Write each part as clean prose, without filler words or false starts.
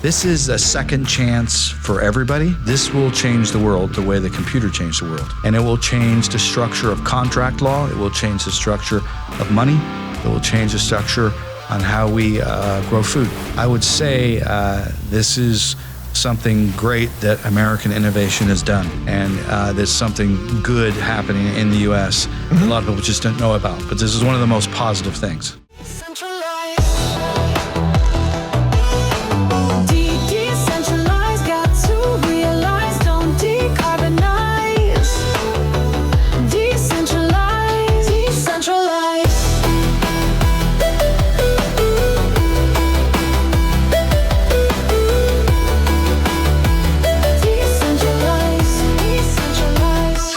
This is a second chance for everybody. This will change the world the way the computer changed the world. And it will change the structure of contract law. It will change the structure of money. It will change the structure on how we grow food. I would say this is something great that American innovation has done. And there's something good happening in the U.S. A lot of people just don't know about. But this is one of the most positive things.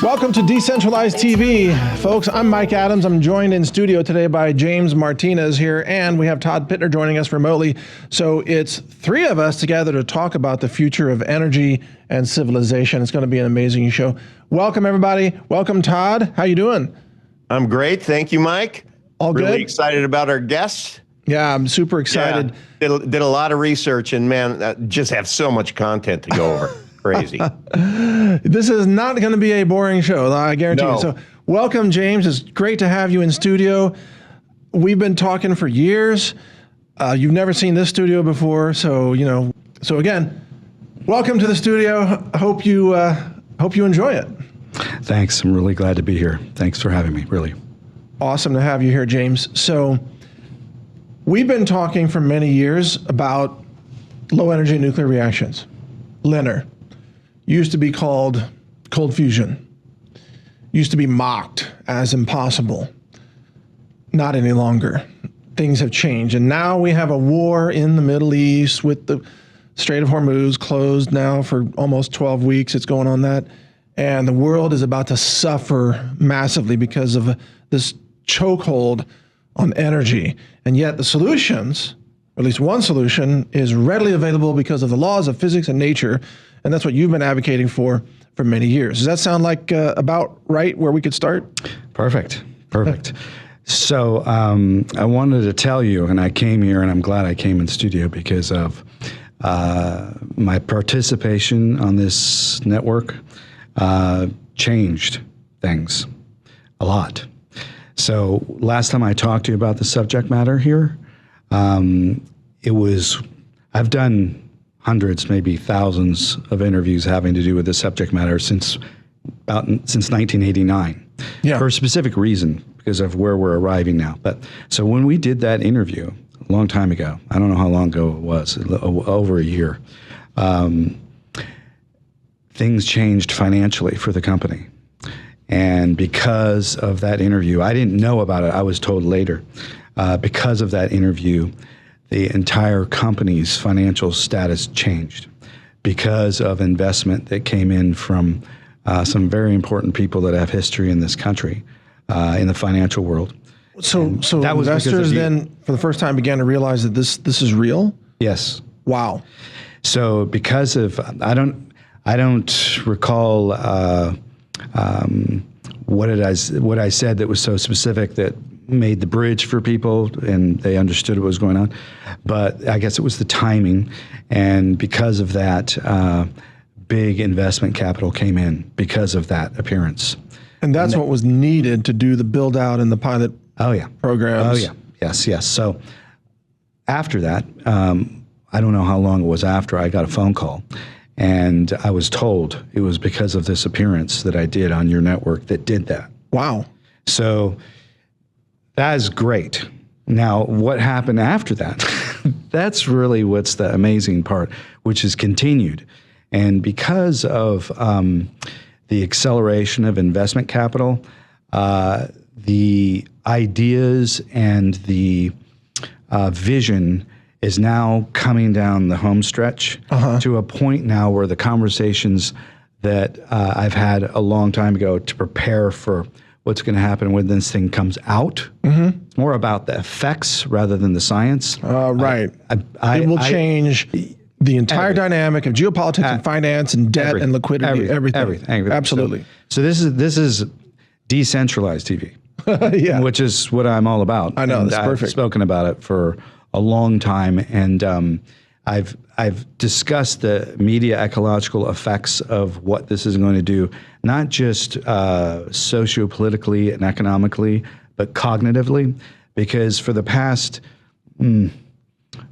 Welcome to Decentralized TV. Folks, I'm Mike Adams. I'm joined in studio today by James Martinez here, and we have Todd Pittner joining us remotely. So it's three of us together to talk about the future of energy and civilization. It's going to be an amazing show. Welcome, everybody. Welcome, Todd. How you doing? I'm great. Thank you, Mike. All good? Really excited about our guests. Yeah, I'm super excited. Yeah, did a lot of research, and man, just have so much content to go over. Crazy. This is not going to be a boring show, I guarantee you. So welcome, James. It's great to have you in studio. We've been talking for years. You've never seen this studio before, so again, welcome to the studio. Hope you enjoy it. Thanks. I'm really glad to be here. Thanks for having me, really. Awesome to have you here, James. So we've been talking for many years about low energy nuclear reactions, LENR. Used to be called cold fusion. Used to be mocked as impossible. Not any longer. Things have changed. And now we have a war in the Middle East with the Strait of Hormuz closed now for almost 12 weeks. It's going on that. And the world is about to suffer massively because of this chokehold on energy. And yet the solutions, at least one solution, is readily available because of the laws of physics and nature. And that's what you've been advocating for many years. Does that sound like about right where we could start? Perfect. So I wanted to tell you, and I came here, and I'm glad I came in studio because of my participation on this network changed things a lot. So last time I talked to you about the subject matter here, I've done hundreds, maybe thousands of interviews having to do with the subject matter since 1989. Yeah. For a specific reason, because of where we're arriving now. But so when we did that interview a long time ago, I don't know how long ago it was, over a year, things changed financially for the company. And because of that interview, I didn't know about it, I was told later, because of that interview, the entire company's financial status changed because of investment that came in from some very important people that have history in this country, in the financial world. So that investors then, for the first time, began to realize that this is real? Yes. Wow. So because of, I don't recall what I said that was so specific that made the bridge for people and they understood what was going on. But I guess it was the timing. And because of that, big investment capital came in because of that appearance. And that's what was needed to do the build out and the pilot programs. Oh, yeah. Yes. So after that, I don't know how long it was after, I got a phone call. And I was told it was because of this appearance that I did on your network that did that. Wow. So that is great. Now, what happened after that? That's really what's the amazing part, which is continued. And because of the acceleration of investment capital, the ideas and the vision is now coming down the home stretch to a point now where the conversations that I've had a long time ago to prepare for what's going to happen when this thing comes out. It's more about the effects rather than the science. Right. It will change the entire dynamic of geopolitics and finance and debt and liquidity, everything. Absolutely. So this is decentralized TV, which is what I'm all about. I know, that's perfect. I've spoken about it for a long time, and I've discussed the media ecological effects of what this is going to do, not just socio-politically and economically, but cognitively, because for the past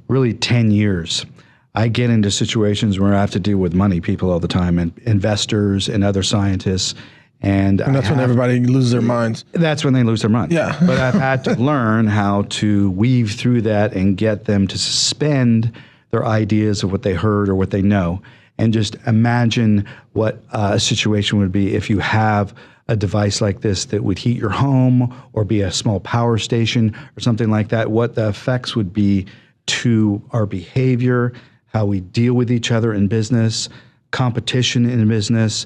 really 10 years, I get into situations where I have to deal with money people all the time, and investors and other scientists. And that's when everybody loses their minds. That's when they lose their minds. Yeah. But I've had to learn how to weave through that and get them to suspend their ideas of what they heard or what they know, and just imagine what a situation would be if you have a device like this that would heat your home or be a small power station or something like that, what the effects would be to our behavior, how we deal with each other in business, competition in business,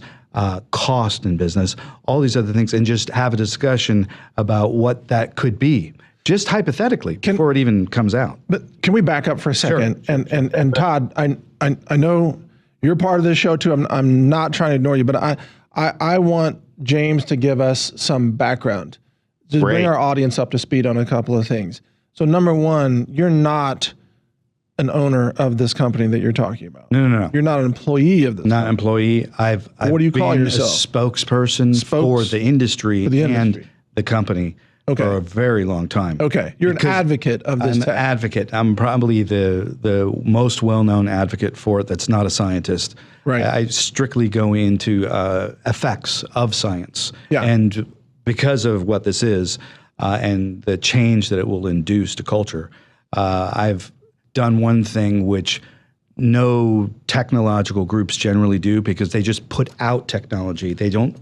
cost in business, all these other things, and just have a discussion about what that could be, just hypothetically, before it even comes out. But can we back up for a second? Sure. And Todd, I know you're part of this show too. I'm not trying to ignore you, but I want James to give us some background, to bring our audience up to speed on a couple of things. So number one, you're not an owner of this company that you're talking about. No. You're not an employee of this. Not an employee. I've what do you call been yourself? a spokesperson for the industry and the company for a very long time. Okay, you're an advocate of this. I'm an advocate. I'm probably the most well-known advocate for it that's not a scientist. Right. I strictly go into effects of science. Yeah. And because of what this is and the change that it will induce to culture, I've done one thing which no technological groups generally do, because they just put out technology. They don't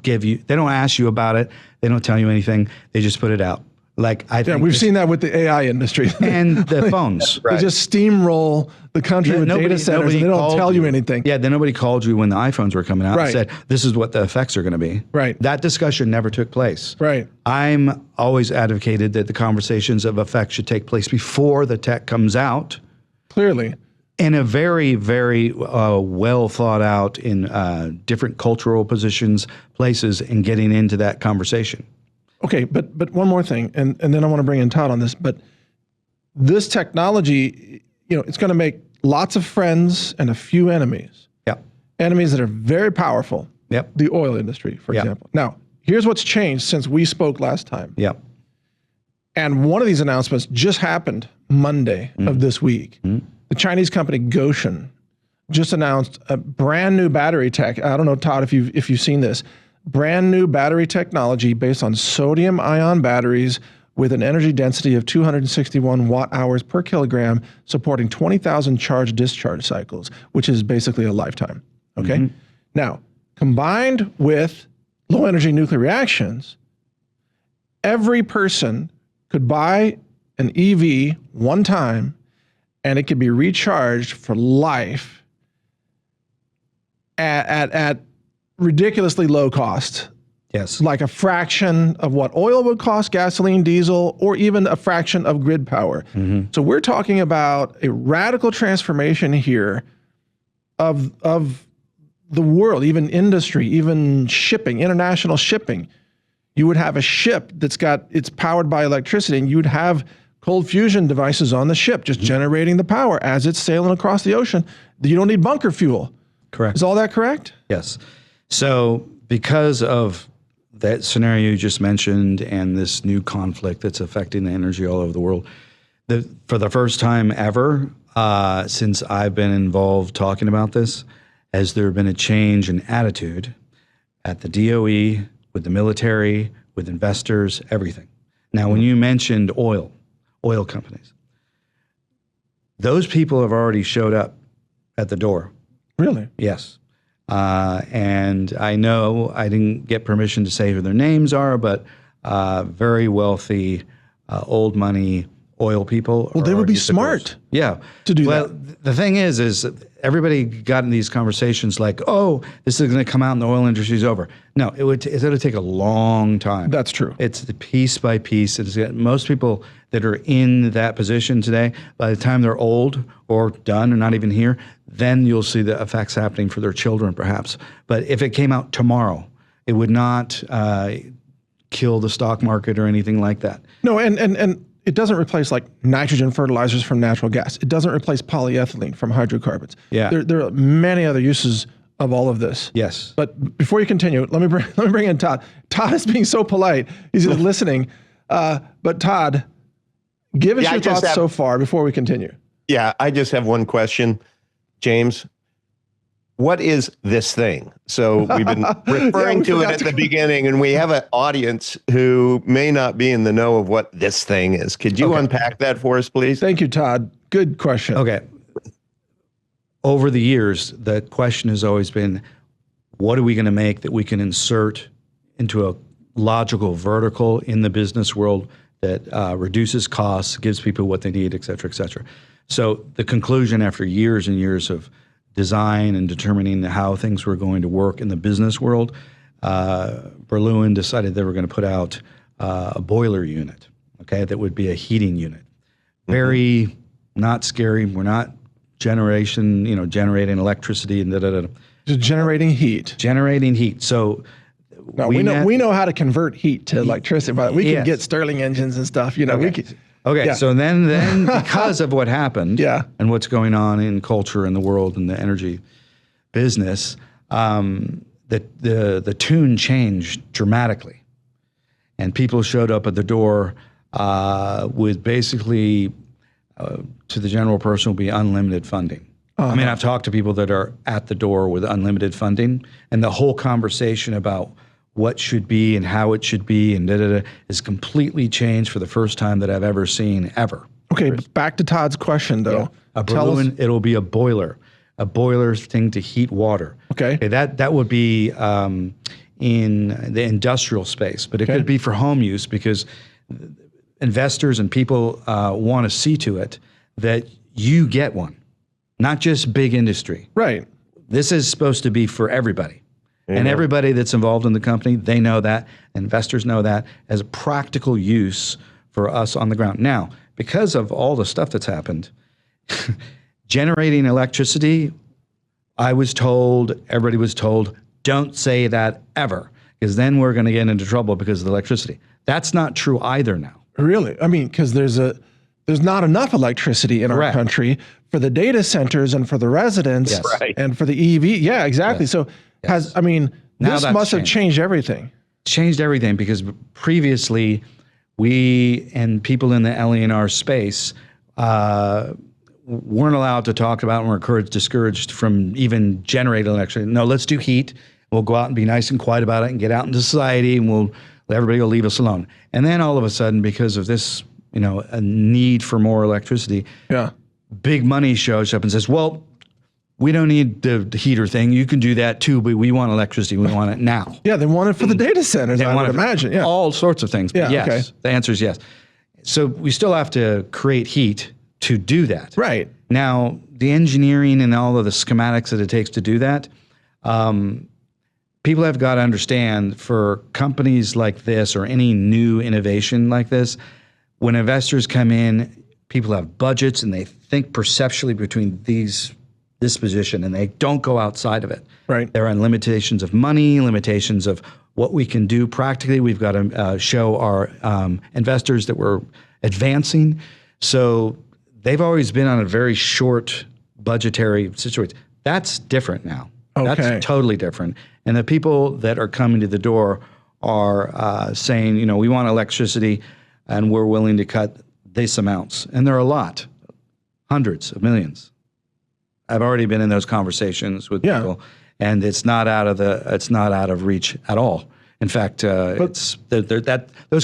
ask you about it. They don't tell you anything. They just put it out. Like I think we've seen that with the AI industry and the phones. They just steamroll the country with data centers, and they don't tell you anything. Yeah, then nobody called you when the iPhones were coming out and Right. said, this is what the effects are going to be. Right. That discussion never took place. Right. I'm always advocated that the conversations of effects should take place before the tech comes out. Clearly. In a very, very well thought out in different cultural positions, places, and getting into that conversation. Okay, but one more thing, and then I want to bring in Todd on this. But this technology, it's going to make lots of friends and a few enemies. Yep. Enemies that are very powerful. Yep. The oil industry, for example. Now, here's what's changed since we spoke last time. Yep. And one of these announcements just happened Monday of this week. The Chinese company Gotion just announced a brand new battery tech. I don't know, Todd, if you've seen this. Brand new battery technology based on sodium-ion batteries with an energy density of 261 watt-hours per kilogram, supporting 20,000 charge-discharge cycles, which is basically a lifetime. Okay? Now, combined with low-energy nuclear reactions, every person could buy an EV one time, and it could be recharged for life at ridiculously low cost. Yes. Like a fraction of what oil would cost, gasoline, diesel, or even a fraction of grid power. So we're talking about a radical transformation here of the world, even industry, even shipping, international shipping. You would have a ship it's powered by electricity, and you would have cold fusion devices on the ship just generating the power as it's sailing across the ocean. You don't need bunker fuel. Correct. Is all that correct? Yes. So because of that scenario you just mentioned and this new conflict that's affecting the energy all over the world, for the first time ever since I've been involved talking about this, has there been a change in attitude at the DOE, with the military, with investors, everything. Now, when you mentioned oil companies, those people have already showed up at the door. Really? Yes. And I know I didn't get permission to say who their names are, but very wealthy, old money oil people. Well, they would be smart. Yeah. To do that. Well, the thing is everybody got in these conversations like, oh, this is going to come out and the oil industry is over. No, it's going to take a long time. That's true. It's piece by piece. Most people that are in that position today, by the time they're old or done or not even here, then you'll see the effects happening for their children perhaps. But if it came out tomorrow, it would not kill the stock market or anything like that. No, and it doesn't replace like nitrogen fertilizers from natural gas. It doesn't replace polyethylene from hydrocarbons. Yeah. There are many other uses of all of this. Yes. But before you continue, let me bring in Todd. Todd is being so polite. He's just listening. But Todd, give us your thoughts so far before we continue. Yeah, I just have one question, James. What is this thing? So we've been referring to it at the beginning, and we have an audience who may not be in the know of what this thing is. Could you unpack that for us, please? Thank you, Todd. Good question. Okay. Over the years, the question has always been, what are we going to make that we can insert into a logical vertical in the business world that reduces costs, gives people what they need, et cetera, et cetera. So the conclusion after years and years of design and determining how things were going to work in the business world, Berlin decided they were going to put out a boiler unit, okay, that would be a heating unit. Very not scary. We're not generating electricity and da-da-da. Just generating heat. Generating heat. So no, we know how to convert heat to electricity, but we can get Stirling engines and stuff. You know, okay. we can. Okay, yeah. So then because of what happened and what's going on in culture in the world and the energy business, the tune changed dramatically. And people showed up at the door with basically, to the general person, will be unlimited funding. I mean, I've talked to people that are at the door with unlimited funding, and the whole conversation about what should be and how it should be and is completely changed for the first time that I've ever seen ever. Okay, but back to Todd's question though. Yeah. It'll be a boiler thing to heat water. Okay. That would be in the industrial space, but it could be for home use because investors and people want to see to it that you get one, not just big industry. Right. This is supposed to be for everybody. And everybody that's involved in the company, they know that, investors know that, as a practical use for us on the ground. Now, because of all the stuff that's happened, generating electricity, everybody was told, don't say that ever, because then we're going to get into trouble because of the electricity. That's not true either now. Really? I mean, because there's not enough electricity in our country for the data centers and for the residents and for the EV. Yeah, exactly. So this must have changed everything. Changed everything because previously we and people in the LENR space weren't allowed to talk about and were discouraged from even generating electricity. No, let's do heat. We'll go out and be nice and quiet about it and get out into society and everybody will leave us alone. And then all of a sudden, because of this, a need for more electricity, big money shows up and says, well, we don't need the heater thing. You can do that too, but we want electricity. We want it now. Yeah, they want it for the data centers, I would imagine. Yeah. All sorts of things. But yes, the answer is yes. So we still have to create heat to do that. Right. Now, the engineering and all of the schematics that it takes to do that, people have got to understand for companies like this or any new innovation like this, when investors come in, people have budgets and they think perceptually between this position and they don't go outside of it. Right. There are limitations of money, limitations of what we can do practically. We've got to show our investors that we're advancing. So they've always been on a very short budgetary situation. That's different now. Okay. That's totally different. And the people that are coming to the door are saying, we want electricity and we're willing to cut this amounts. And there are a lot, hundreds of millions. I've already been in those conversations with people, and it's not out of reach at all. In fact, those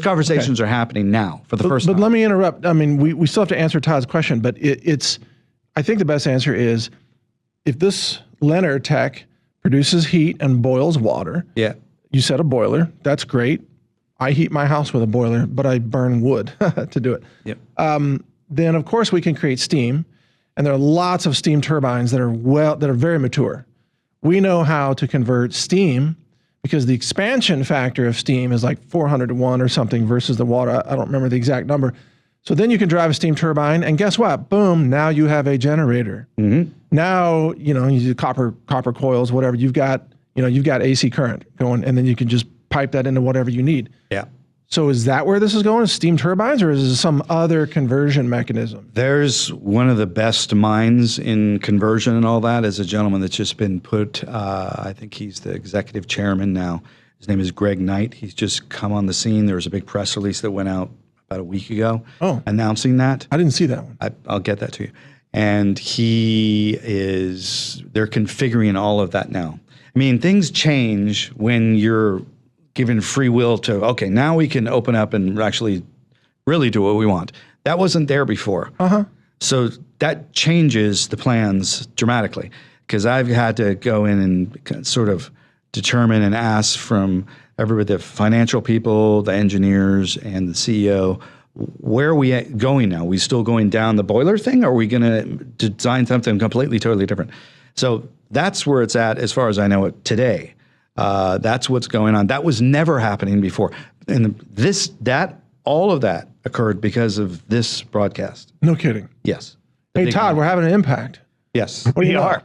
conversations are happening now for the first time. But let me interrupt. I mean, we still have to answer Todd's question, but I think the best answer is if this LENR tech produces heat and boils water. Yeah. You said a boiler. That's great. I heat my house with a boiler, but I burn wood to do it. Yep. Then of course we can create steam. And there are lots of steam turbines that are very mature. We know how to convert steam because the expansion factor of steam is like 400 to 1 or something versus the water. I don't remember the exact number. So then you can drive a steam turbine and guess what? Boom, now you have a generator. Mm-hmm. Now, you do copper coils, whatever. You've got AC current going and then you can just pipe that into whatever you need. Yeah. So is that where this is going? Steam turbines, or is it some other conversion mechanism? There's one of the best minds in conversion and all that is a gentleman that's just been put, I think he's the executive chairman now. His name is Greg Knight. He's just come on the scene. There was a big press release that went out about a week ago announcing that. I didn't see that one. I'll get that to you. And they're configuring all of that now. I mean, things change when you're given free will to, okay, now we can open up and actually really do what we want. That wasn't there before. So that changes the plans dramatically, because I've had to go in and sort of determine and ask from everybody, the financial people, the engineers, and the CEO, where are we going now? Are we still going down the boiler thing, or are we going to design something completely, totally different? So that's where it's at as far as I know it today. That's what's going on. That was never happening before. And all of that occurred because of this broadcast. No kidding. Yes. Hey, Todd, we're having an impact. Yes. What do you know?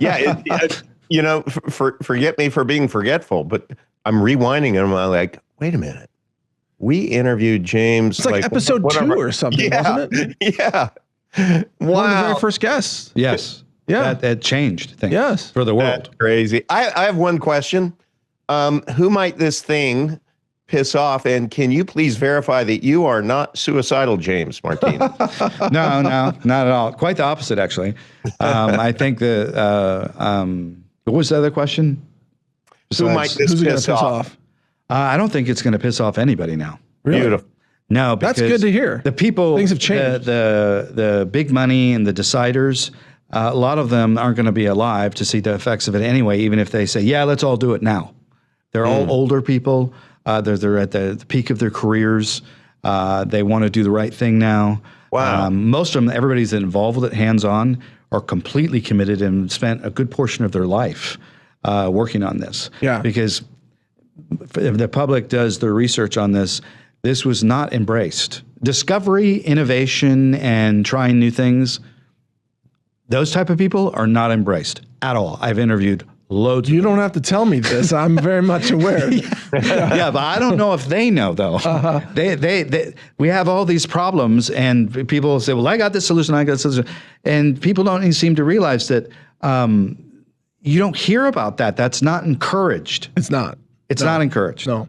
Yeah. Forget me for being forgetful, but I'm rewinding and I'm like, wait a minute. We interviewed James. It's like episode 2 or something, wasn't it? Yeah. Wow. One of the very first guests. Yes. Yeah. That changed things Yes. for the world. That's crazy. I have one question. Who might this thing piss off? And can you please verify that you are not suicidal, James Martinez? No, not at all. Quite the opposite, actually. I think what was the other question? Who might this Who's going to piss piss off? off? I don't think it's going to piss off anybody now. Really? Beautiful. No, because That's good to hear. The people, Things have changed. The big money and the deciders, a lot of them aren't going to be alive to see the effects of it anyway, even if they say, yeah, let's all do it now. They're all older people. They're at the peak of their careers. They want to do the right thing now. Wow. Most of them, everybody's involved with it, hands-on, are completely committed and spent a good portion of their life working on this. Yeah. Because if the public does their research on this, this was not embraced. Discovery, innovation, and trying new things, those type of people are not embraced at all. I've interviewed loads. You don't have to tell me this. I'm very much aware. Yeah, but I don't know if they know though. We have all these problems, and people say, "Well, I got this solution. I got this solution," and people don't even seem to realize that you don't hear about that. That's not encouraged. It's not. It's not encouraged. No.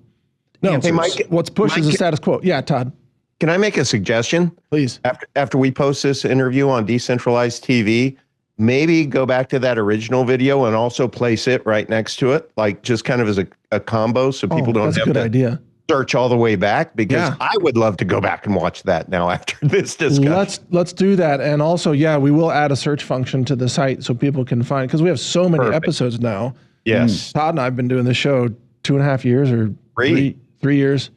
Hey, Mike, What's pushed is the status quo. Yeah, Todd. Can I make a suggestion? Please. After we post this interview on Decentralized TV, maybe go back to that original video and also place it right next to it, like just kind of as a combo, so people don't that's have a good to idea. search all the way back, because I would love to go back and watch that now after this discussion. Let's do that. And also, we will add a search function to the site so people can find, because we have so many episodes now. Yes. Todd and I have been doing this show 2.5 years or three years.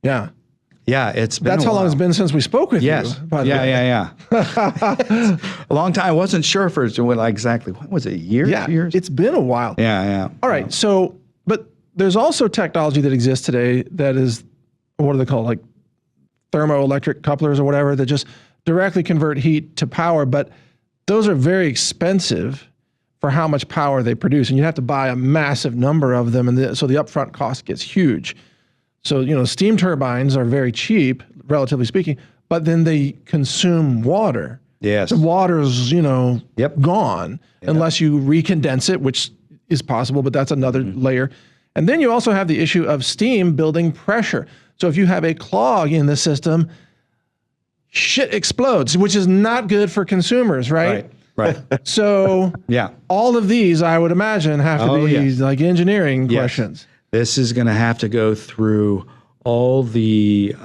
Yeah. Yeah, it's been That's how long it's been since we spoke with you. By the way. Yeah. A long time. I wasn't sure for exactly. What was it? A year? Yeah. 2 years? It's been a while. Yeah. All right. So, but there's also technology that exists today that is, what are they called? Like thermoelectric couplers or whatever, that just directly convert heat to power. But those are very expensive for how much power they produce. And you have to buy a massive number of them. And so the upfront cost gets huge. So, steam turbines are very cheap, relatively speaking, but then they consume water. Yes. The water's, gone unless you recondense it, which is possible, but that's another layer. And then you also have the issue of steam building pressure. So if you have a clog in the system, shit explodes, which is not good for consumers, right? Right. So all of these, I would imagine, have to be like engineering questions. This is going to have to go through all the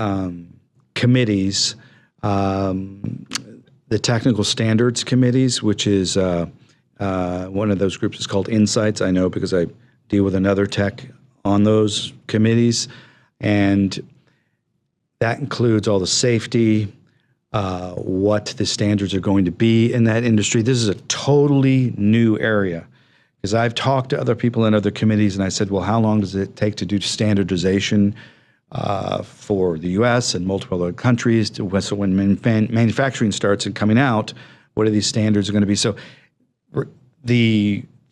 committees, the technical standards committees, which is one of those groups is called Insights. I know because I deal with another tech on those committees. And that includes all the safety, what the standards are going to be in that industry. This is a totally new area. Because I've talked to other people in other committees, and I said, well, how long does it take to do standardization for the U.S. and multiple other countries? So when manufacturing starts and coming out, what are these standards going to be? So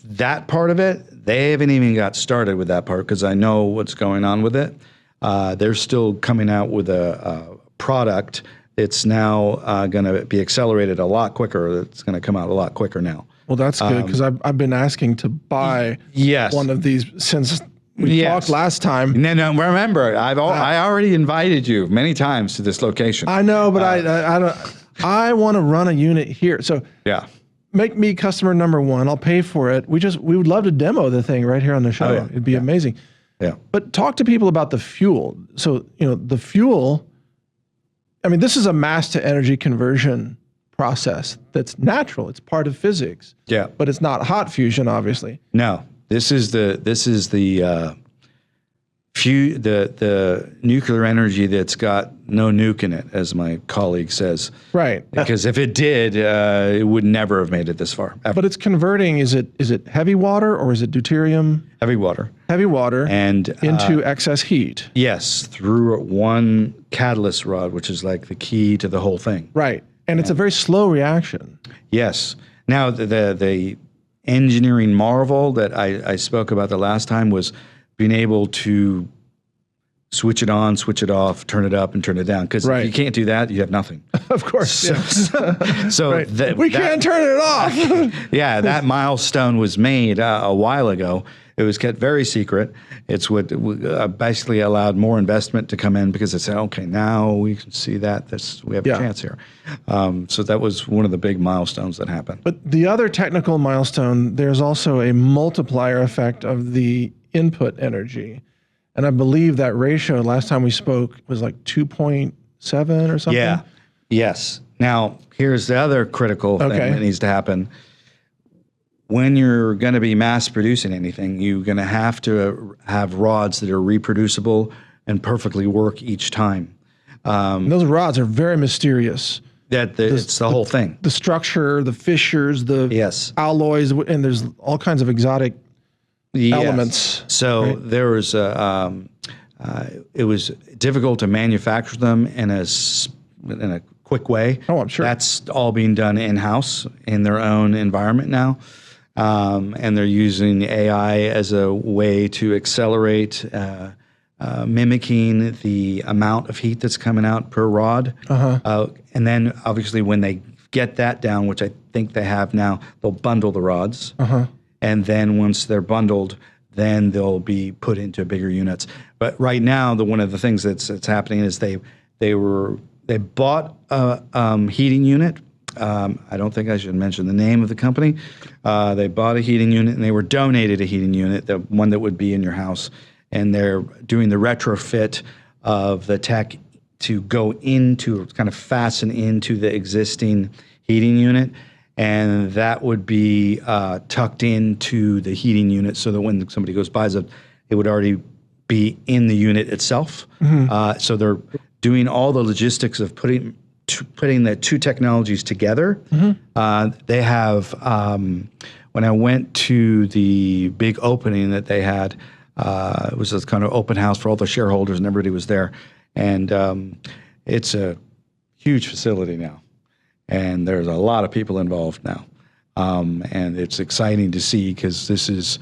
that part of it, they haven't even got started with that part, because I know what's going on with it. they're still coming out with a product. It's now going to be accelerated a lot quicker. It's going to come out a lot quicker now. Well, that's good because I've been asking to buy one of these since we talked last time. No, remember, I already invited you many times to this location. I know, but I want to run a unit here. So make me customer number one. I'll pay for it. We would love to demo the thing right here on the show. It'd be amazing. Yeah. But talk to people about the fuel. So, the fuel, I mean, this is a mass to energy conversion process that's natural. It's part of physics. Yeah. But it's not hot fusion, obviously. No. This is the nuclear energy that's got no nuke in it, as my colleague says. Right. Because if it did, it would never have made it this far. Ever. But it's converting, is it heavy water or is it deuterium? Heavy water. Heavy water and into excess heat. Yes, through one catalyst rod, which is like the key to the whole thing. Right. And it's a very slow reaction. Yes. Now, the engineering marvel that I spoke about the last time was being able to switch it on, switch it off, turn it up and turn it down. Because if you can't do that, you have nothing. Of course. So we can't turn it off. That milestone was made a while ago. It was kept very secret. It's what basically allowed more investment to come in because it said, okay, now we can see that we have a chance here. So that was one of the big milestones that happened. But the other technical milestone, there's also a multiplier effect of the input energy. And I believe that ratio last time we spoke was like 2.7 or something. Yeah. Yes. Now, here's the other critical thing that needs to happen. When you're going to be mass producing anything, you're going to have rods that are reproducible and perfectly work each time. Those rods are very mysterious. It's the whole thing. The structure, the fissures, the alloys, and there's all kinds of exotic elements. So there was it was difficult to manufacture them in a quick way. Oh, I'm sure. That's all being done in-house in their own environment now. And they're using AI as a way to accelerate mimicking the amount of heat that's coming out per rod. And then obviously when they get that down, which I think they have now, they'll bundle the rods. And then once they're bundled, then they'll be put into bigger units. But right now, one of the things that's happening is they bought a heating unit. I don't think I should mention the name of the company. They bought a heating unit and they were donated a heating unit, the one that would be in your house. And they're doing the retrofit of the tech to go into, kind of fasten into the existing heating unit. And that would be tucked into the heating unit so that when somebody buys it, it would already be in the unit itself. So they're doing all the logistics of putting the two technologies together. They have, when I went to the big opening that they had, it was this kind of open house for all the shareholders and everybody was there. And it's a huge facility now. And there's a lot of people involved now. And it's exciting to see because this is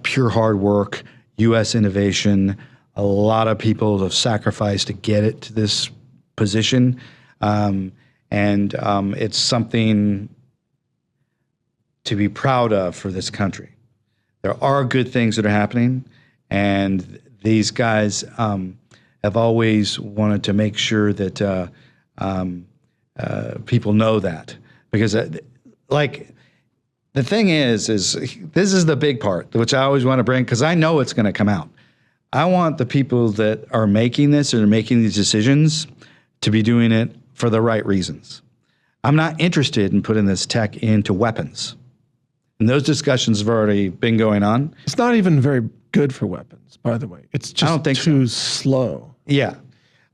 pure hard work, U.S. innovation. A lot of people have sacrificed to get it to this position. And it's something to be proud of for this country. There are good things that are happening. And these guys have always wanted to make sure that people know that, because the thing is this is the big part, which I always want to bring, because I know it's going to come out. I want the people that are making this or making these decisions to be doing it for the right reasons. I'm not interested in putting this tech into weapons. And those discussions have already been going on. It's not even very good for weapons, by the way. It's just I don't think too slow. Yeah.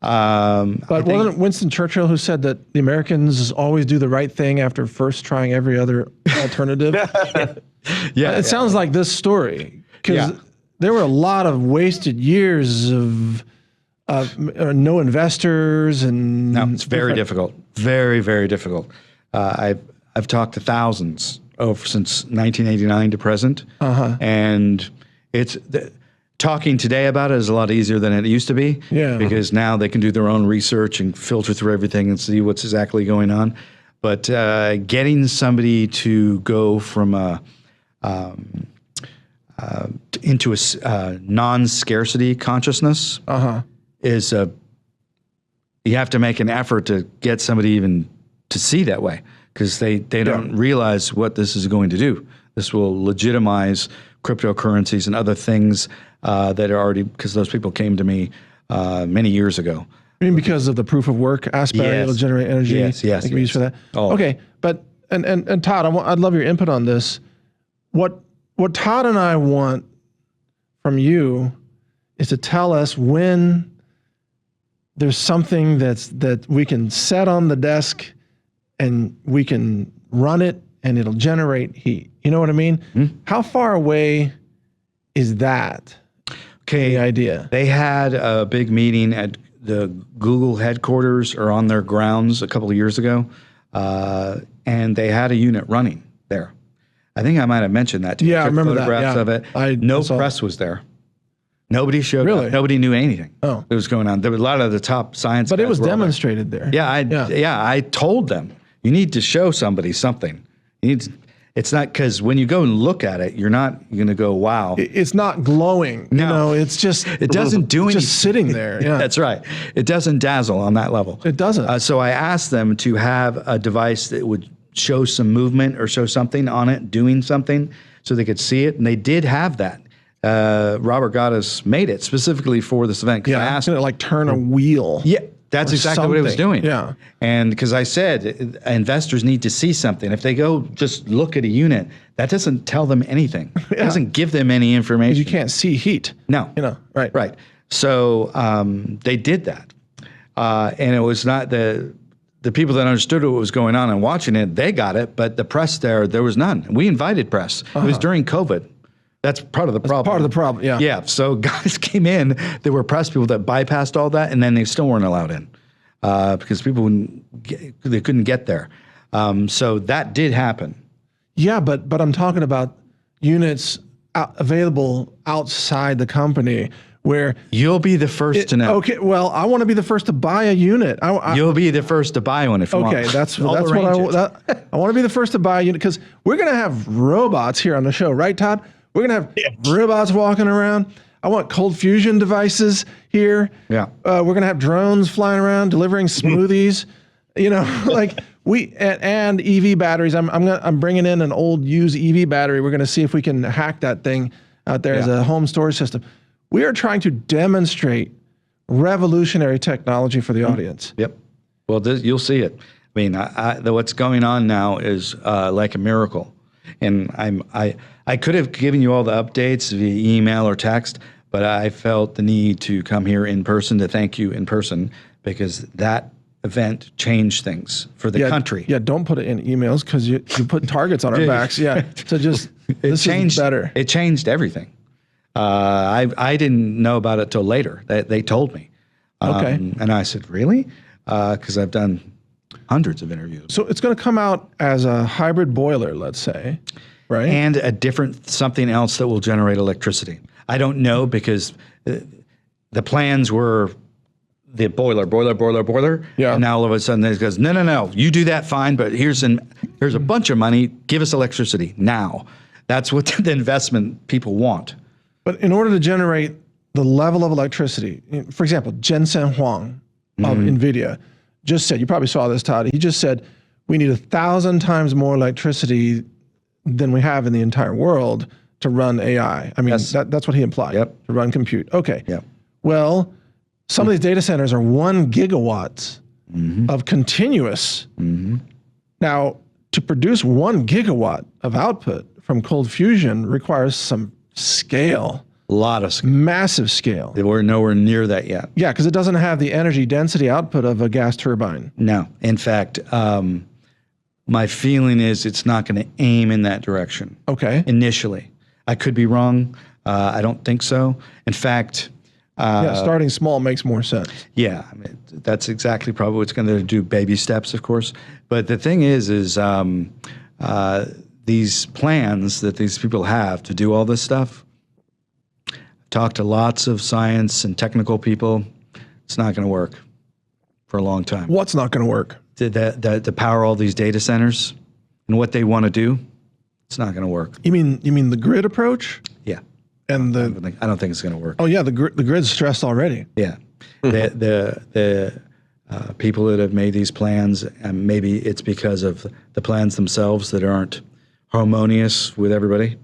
But wasn't it Winston Churchill who said that the Americans always do the right thing after first trying every other alternative? It sounds like this story, because there were a lot of wasted years of no investors and it's very difficult, very, very difficult. I've talked to thousands since 1989 to present, and it's talking today about it is a lot easier than it used to be. Yeah. Because now they can do their own research and filter through everything and see what's exactly going on. But getting somebody to go from into a non-scarcity consciousness is you have to make an effort to get somebody even to see that way, because they don't realize what this is going to do. This will legitimize cryptocurrencies and other things that are already, because those people came to me many years ago. I mean, because of the proof of work aspect, it'll generate energy. Yes. That can be used for that. Oh. Okay, but and Todd, I'd love your input on this. What Todd and I want from you is to tell us when there's something that we can set on the desk and we can run it and it'll generate heat. You know what I mean? Mm-hmm. How far away is that? Okay, the idea. They had a big meeting at the Google headquarters or on their grounds a couple of years ago, and they had a unit running there. I think I might have mentioned that to you. Yeah, I remember that. Photographs of it. No press was there. Nobody showed up. Nobody knew anything that was going on. There was a lot of the top science guys. But it was demonstrated there. Yeah, I told them, you need to show somebody something. It's not, because when you go and look at it, you're not going to go, wow. It's not glowing. No. You know, it's just, it doesn't do anything. Just sitting there. Yeah. That's right. It doesn't dazzle on that level. It doesn't. So I asked them to have a device that would show some movement or show something on it, doing something, so they could see it. And they did have that. Robert Gaddis made it specifically for this event. Yeah, I asked him to like turn a wheel. Yeah. That's exactly what it was doing. Yeah. And because I said investors need to see something. If they go just look at a unit, that doesn't tell them anything. It doesn't give them any information. You can't see heat. No. You know, right. Right. So they did that. And it was not the people that understood what was going on and watching it, they got it, but the press there was none. We invited press. It was during COVID. That's part of the problem. Part of the problem, yeah. Yeah, so guys came in, there were press people that bypassed all that, and then they still weren't allowed in because people they couldn't get there. So that did happen. Yeah, but I'm talking about units available outside the company where... You'll be the first to know. Okay, well, I want to be the first to buy a unit. You'll be the first to buy one if you want. Okay, that's what I want to be the first to buy a unit, because we're going to have robots here on the show, right, Todd? We're going to have robots walking around. I want cold fusion devices here. Yeah. We're going to have drones flying around delivering smoothies. You know, like and EV batteries. I'm bringing in an old used EV battery. We're going to see if we can hack that thing out there as a home storage system. We are trying to demonstrate revolutionary technology for the audience. Yep. Well, you'll see it. I mean, what's going on now is like a miracle. And I could have given you all the updates via email or text, but I felt the need to come here in person to thank you in person, because that event changed things for the country. Yeah, don't put it in emails, because you put targets on our backs. Yeah, so just this is better. It changed everything. I didn't know about it till later. They told me. Okay. And I said, really? Because I've done hundreds of interviews. So it's going to come out as a hybrid boiler, let's say, right? And a different something else that will generate electricity. I don't know, because the plans were the boiler. Yeah. And now all of a sudden it goes, no, you do that fine, but here's a bunch of money. Give us electricity now. That's what the investment people want. But in order to generate the level of electricity, for example, Jensen Huang of NVIDIA just said, you probably saw this, Todd, he just said, we need 1,000 times more electricity than we have in the entire world to run AI. I mean, that's what he implied, to run compute. Okay. Yep. Well, some of these data centers are 1 gigawatt of continuous. Now, to produce 1 gigawatt of output from cold fusion requires some scale. A lot of scale. Massive scale. We're nowhere near that yet. Yeah, because it doesn't have the energy density output of a gas turbine. No. In fact, my feeling is it's not going to aim in that direction. Okay. Initially. I could be wrong. I don't think so. In fact... starting small makes more sense. Yeah, I mean, that's exactly probably what's going to do, baby steps, of course. But the thing is these plans that these people have to do all this stuff, talked to lots of science and technical people. It's not going to work for a long time. What's not going to work? To power all these data centers and what they want to do, it's not going to work. You mean the grid approach? Yeah. And I don't think it's going to work. Oh yeah, the grid's stressed already. Yeah. The people that have made these plans, and maybe it's because of the plans themselves that aren't harmonious with everybody,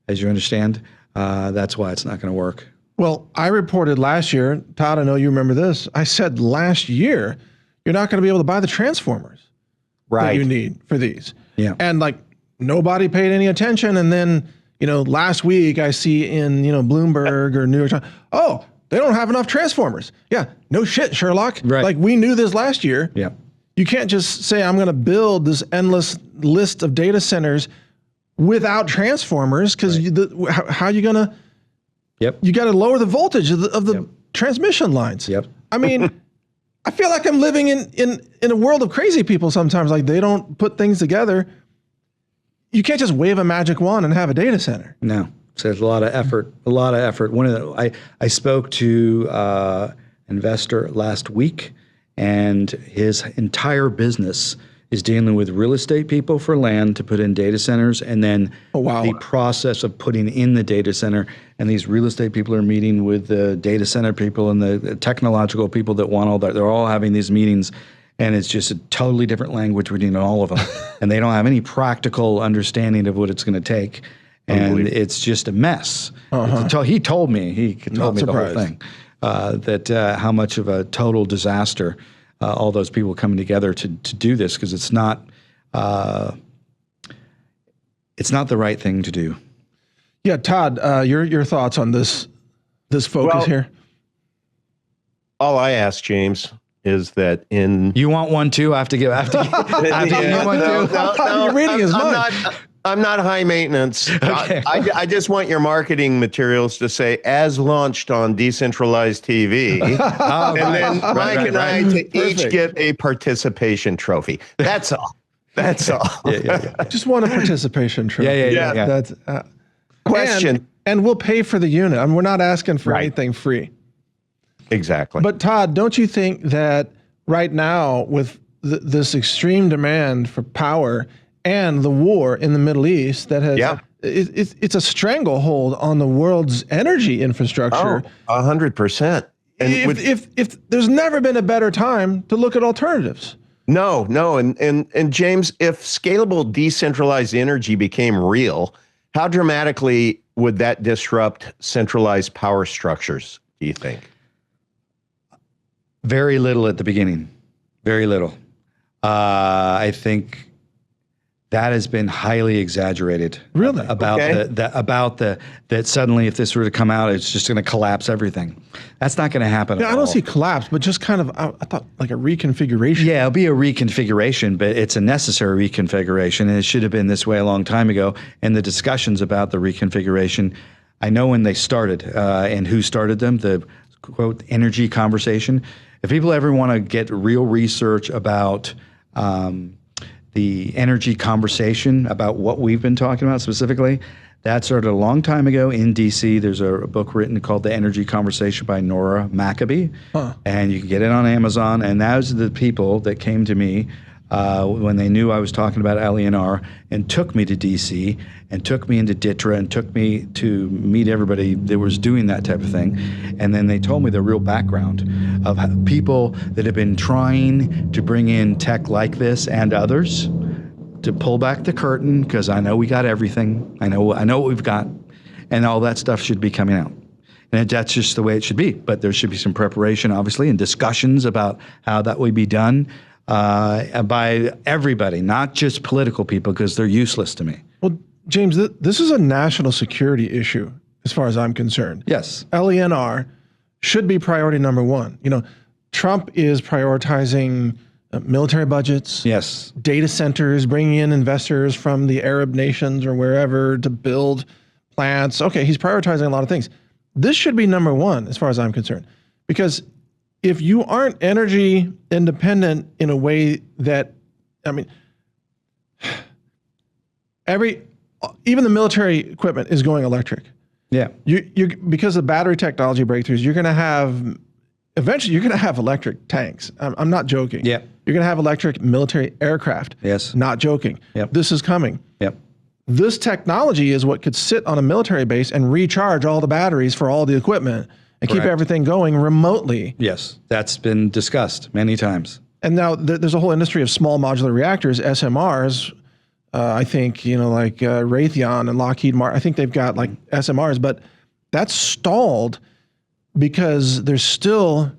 as you understand. That's why it's not going to work. Well, I reported last year, Todd, I know you remember this. I said last year, you're not going to be able to buy the transformers that you need for these. Yeah. And like nobody paid any attention. And then, last week I see in, Bloomberg or New York Times, oh, they don't have enough transformers. Yeah, no shit, Sherlock. Right. Like we knew this last year. Yeah. You can't just say I'm going to build this endless list of data centers without transformers because how are you going to? Yep. You got to lower the voltage of the transmission lines. Yep. I mean, I feel like I'm living in a world of crazy people sometimes. Like they don't put things together. You can't just wave a magic wand and have a data center. No. So it's a lot of effort. I spoke to investor last week, and his entire business is dealing with real estate people for land to put in data centers, and then the process of putting in the data center. And these real estate people are meeting with the data center people and the technological people that want all that. They're all having these meetings, and it's just a totally different language between all of them. And they don't have any practical understanding of what it's going to take. And it's just a mess. He told me the whole thing, that how much of a total disaster all those people coming together to do this, because it's not the right thing to do. Yeah, Todd, your thoughts on this focus here? All I ask, James, is that you want one too? I have to give. You want no, you're reading his mind. I'm not high maintenance. Okay. I just want your marketing materials to say, as launched on Decentralized TV. And then Mike and I to each get a participation trophy. That's all. That's all. Yeah. Just want a participation trophy. Yeah. That's question. And we'll pay for the unit. I mean, we're not asking for anything free. Exactly. But Todd, don't you think that right now with this extreme demand for power and the war in the Middle East that has, it's a stranglehold on the world's energy infrastructure. 100%. And if there's never been a better time to look at alternatives. No. And James, if scalable decentralized energy became real, how dramatically would that disrupt centralized power structures, do you think? Very little at the beginning. Very little. I think that has been highly exaggerated. Really? About that suddenly if this were to come out, it's just going to collapse everything. That's not going to happen at all. I don't see collapse, but just kind of, I thought like a reconfiguration. Yeah, it'll be a reconfiguration, but it's a necessary reconfiguration, and it should have been this way a long time ago. And the discussions about the reconfiguration, I know when they started and who started them, the quote, energy conversation. If people ever want to get real research about the energy conversation, about what we've been talking about specifically, that started a long time ago in DC. There's a book written called The Energy Conversation by Nora Maccabee, and you can get it on Amazon. And those are the people that came to me when they knew I was talking about LENR and took me to DC and took me into DITRA and took me to meet everybody that was doing that type of thing. And then they told me the real background of people that have been trying to bring in tech like this and others to pull back the curtain, because I know we got everything. I know what we've got, and all that stuff should be coming out. And that's just the way it should be. But there should be some preparation, obviously, and discussions about how that would be done by everybody, not just political people, because they're useless to me. Well, James, this is a national security issue as far as I'm concerned. Yes. LENR should be priority number one. Trump is prioritizing military budgets, yes, data centers, bringing in investors from the Arab nations or wherever to build plants. Okay, he's prioritizing a lot of things. This should be number one as far as I'm concerned, because if you aren't energy independent in a way that, even the military equipment is going electric. Yeah. You because of battery technology breakthroughs, you're going to have eventually you're going to have electric tanks. I'm not joking. Yeah. You're going to have electric military aircraft. Yes. Not joking. Yep. This is coming. Yep. This technology is what could sit on a military base and recharge all the batteries for all the equipment and keep Correct. everything going remotely. Yes. That's been discussed many times. And now there's a whole industry of small modular reactors, SMRs. I think, like Raytheon and Lockheed Martin, I think they've got like SMRs, but that's stalled because there's still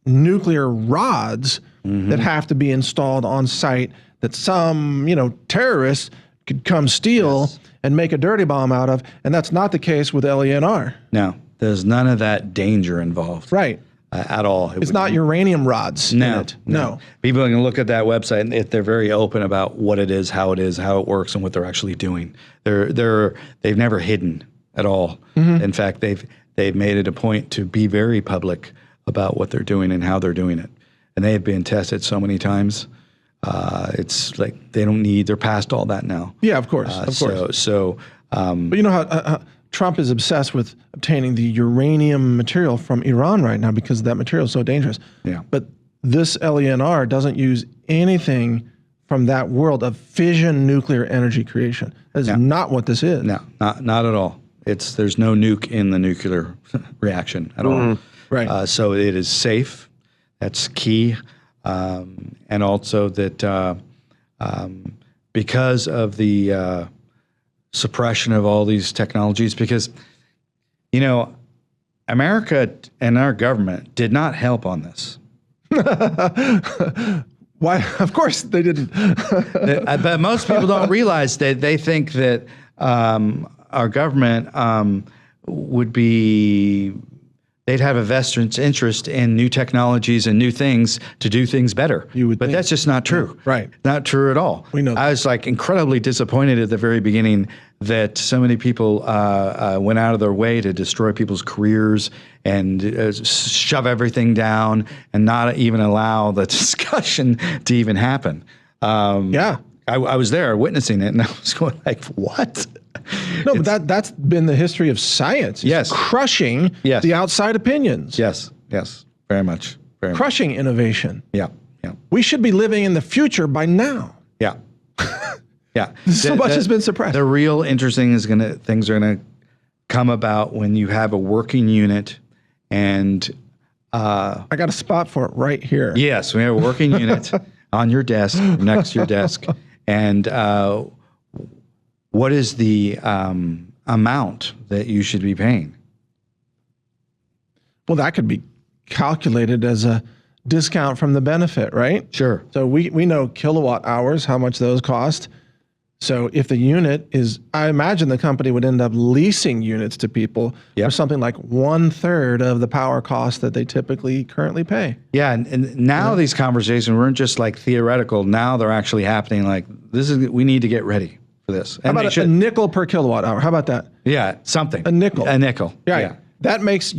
nuclear rods that have to be installed on site that some, terrorists could come steal and make a dirty bomb out of. And that's not the case with LENR. No, there's none of that danger involved. Right. At all. It's not uranium rods in it. No. People can look at that website and they're very open about what it is, how it works, and what they're actually doing. They've never hidden at all. In fact, they've made it a point to be very public about what they're doing and how they're doing it. And they have been tested so many times. It's like they're past all that now. Yeah, of course. Of course. But you know how Trump is obsessed with obtaining the uranium material from Iran right now because that material is so dangerous. Yeah. But this LENR doesn't use anything from that world of fission nuclear energy creation. That is not what this is. No, not at all. There's no nuke in the nuclear reaction at all. Right. So it is safe. That's key. And also that because of the suppression of all these technologies, because, America and our government did not help on this. Why? Of course they didn't. But most people don't realize that they think that our government would be, they'd have a vested interest in new technologies and new things to do things better. But that's just not true. Right. Not true at all. We know that. I was incredibly disappointed at the very beginning that so many people went out of their way to destroy people's careers and shove everything down and not even allow the discussion to even happen. I was there witnessing it, and I was going what? No, but that's been the history of science. Yes. Crushing the outside opinions. Yes, very much. Crushing innovation. Yeah. We should be living in the future by now. Yeah. Yeah. So much has been suppressed. The real interesting things are gonna come about when you have a working unit, and I got a spot for it right here. Yes, we have a working unit on your desk, next to your desk, and what is the amount that you should be paying? Well, that could be calculated as a discount from the benefit, right? Sure. So we know kilowatt hours, how much those cost. So if the unit is, I imagine the company would end up leasing units to people for something like 1/3 of the power cost that they typically currently pay. Yeah, and now these conversations weren't just theoretical. Now they're actually happening. We need to get ready for this. How about a nickel per kilowatt hour? How about that? Yeah, something. A nickel. A nickel. Yeah. That makes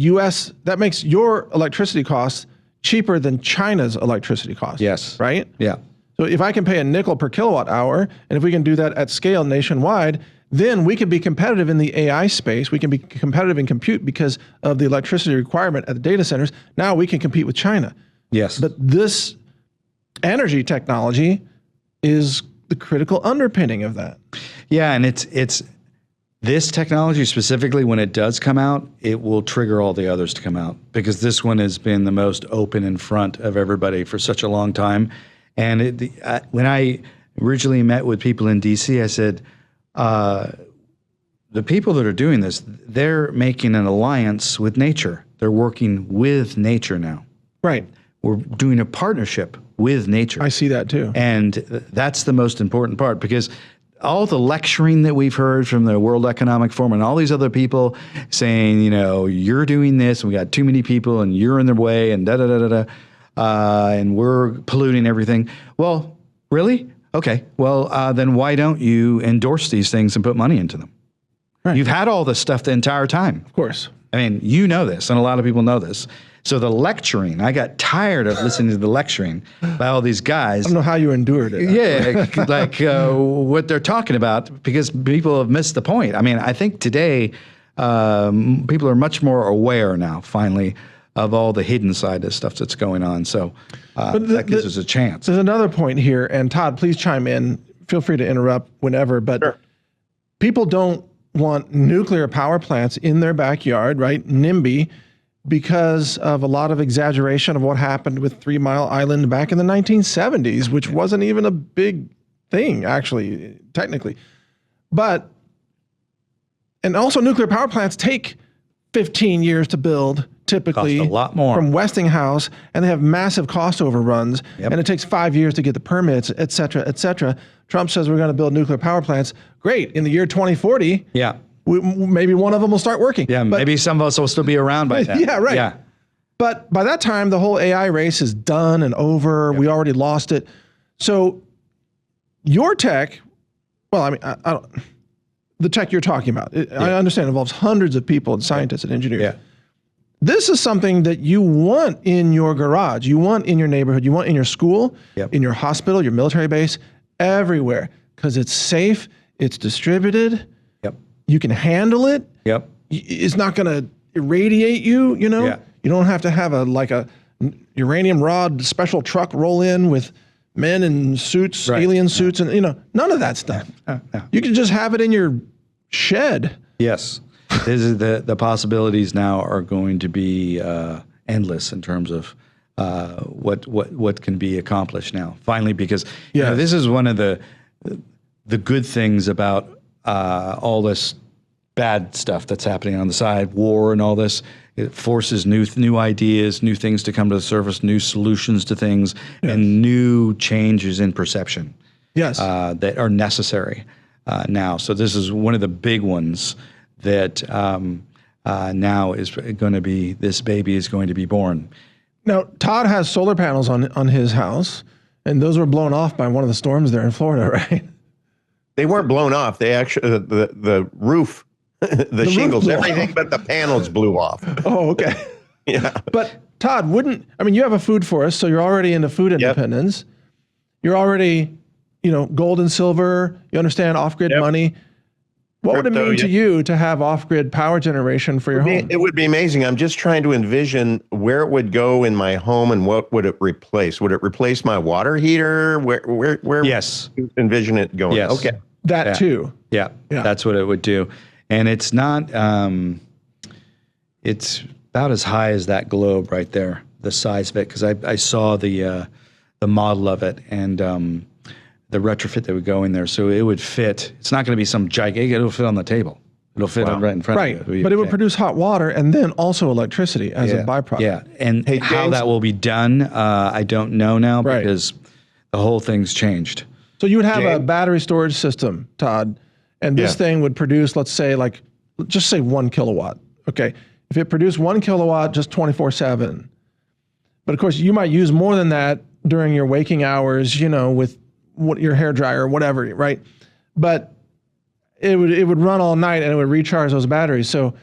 your electricity costs cheaper than China's electricity costs. Yes. Right? Yeah. So if I can pay a nickel per kilowatt hour, and if we can do that at scale nationwide, then we can be competitive in the AI space. We can be competitive in compute because of the electricity requirement at the data centers. Now we can compete with China. Yes. But this energy technology is the critical underpinning of that. Yeah, and it's this technology specifically, when it does come out, it will trigger all the others to come out, because this one has been the most open in front of everybody for such a long time. And when I originally met with people in DC, I said, the people that are doing this, they're making an alliance with nature. They're working with nature now. Right. We're doing a partnership with nature. I see that too. And that's the most important part, because all the lecturing that we've heard from the World Economic Forum and all these other people saying, you're doing this, and we got too many people, and you're in their way, and da-da-da-da-da. And we're polluting everything. Well, really? Okay. Well, then why don't you endorse these things and put money into them? Right. You've had all this stuff the entire time. Of course. I mean, you know this, and a lot of people know this. So the lecturing, I got tired of listening to the lecturing by all these guys. I don't know how you endured it. Yeah, what they're talking about, because people have missed the point. I mean, I think today people are much more aware now, finally, of all the hidden side of stuff that's going on. So that gives us a chance. There's another point here, and Todd, please chime in. Feel free to interrupt whenever, but Sure. people don't want nuclear power plants in their backyard, right? NIMBY, because of a lot of exaggeration of what happened with 3 Mile Island back in the 1970s, which wasn't even a big thing, actually, technically. And also nuclear power plants take 15 years to build, typically. Cost a lot more. From Westinghouse, and they have massive cost overruns, and it takes 5 years to get the permits, et cetera, et cetera. Trump says we're going to build nuclear power plants. Great. In the year 2040, maybe one of them will start working. Yeah, but maybe some of us will still be around by then. Yeah, right. Yeah. But by that time, the whole AI race is done and over. We already lost it. So your tech, well, I mean, I don't, the tech you're talking about, I understand involves hundreds of people and scientists and engineers. Yeah. This is something that you want in your garage, you want in your neighborhood, you want in your school, in your hospital, your military base, everywhere, because it's safe, it's distributed, you can handle it. It's not going to irradiate you, you know? You don't have to have a uranium rod special truck roll in with men in suits, alien suits, and none of that stuff. You can just have it in your shed. Yes. This is the possibilities now are going to be endless in terms of what can be accomplished now. Finally, because this is one of the good things about all this bad stuff that's happening on the side, war and all this. It forces new ideas, new things to come to the surface, new solutions to things, and new changes in perception. That are necessary now. So this is one of the big ones that now is going to be, this baby is going to be born. Now, Todd has solar panels on his house, and those were blown off by one of the storms there in Florida, right? They weren't blown off. They actually, the roof, the shingles, everything but the panels blew off. Oh, okay. But Todd, you have a food forest, so you're already into food independence. You're already, gold and silver, you understand off-grid money. What would it mean to you to have off-grid power generation for your home? It would be amazing. I'm just trying to envision where it would go in my home and what would it replace? Would it replace my water heater? Where Yes. would you envision it going? Yes. Okay. That too. Yeah, that's what it would do. And it's not, it's about as high as that globe right there, the size of it, because I saw the model of it and the retrofit that would go in there. So it would fit. It's not going to be some gigantic, it'll fit on the the It'll fit right in front of you. But it would produce hot water and then also electricity as a byproduct. Yeah, and how that will be done, I don't know now because the whole thing's changed. So you would have a battery storage system, Todd, and this thing would produce, let's say, just say 1 kilowatt. Okay, if it produced 1 kilowatt just 24/7, but of course you might use more than that during your waking hours, with your hair dryer or whatever, right? But it would run all night and it would recharge those batteries. So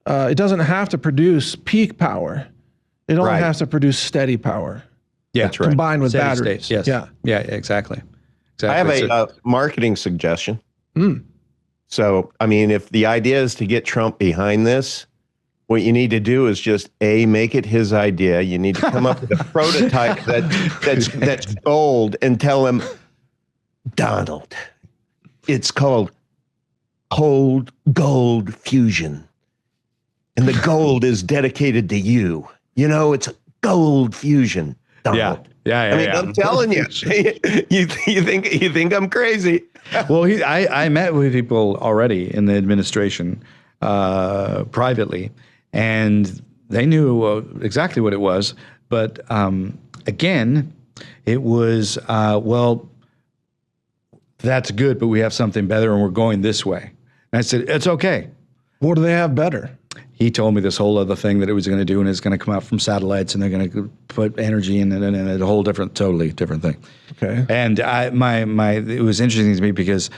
it doesn't have to produce peak power. It only has to produce steady power. Yeah, that's right. Combined with Steady batteries. State, yes. Yeah, exactly. I have a marketing suggestion. So, if the idea is to get Trump behind this, what you need to do is just make it his idea. You need to come up with a prototype that's gold and tell him, Donald, it's called cold gold fusion. And the gold is dedicated to you. It's gold fusion, Donald. Yeah. I'm telling you, you think I'm crazy. Well, I met with people already in the administration privately, and they knew exactly what it was. But again, it was, that's good, but we have something better and we're going this way. And I said, it's okay. What do they have better? He told me this whole other thing that it was going to do, and it's going to come out from satellites, and they're going to put energy in it, and a whole totally different thing. Okay. And it was interesting to me because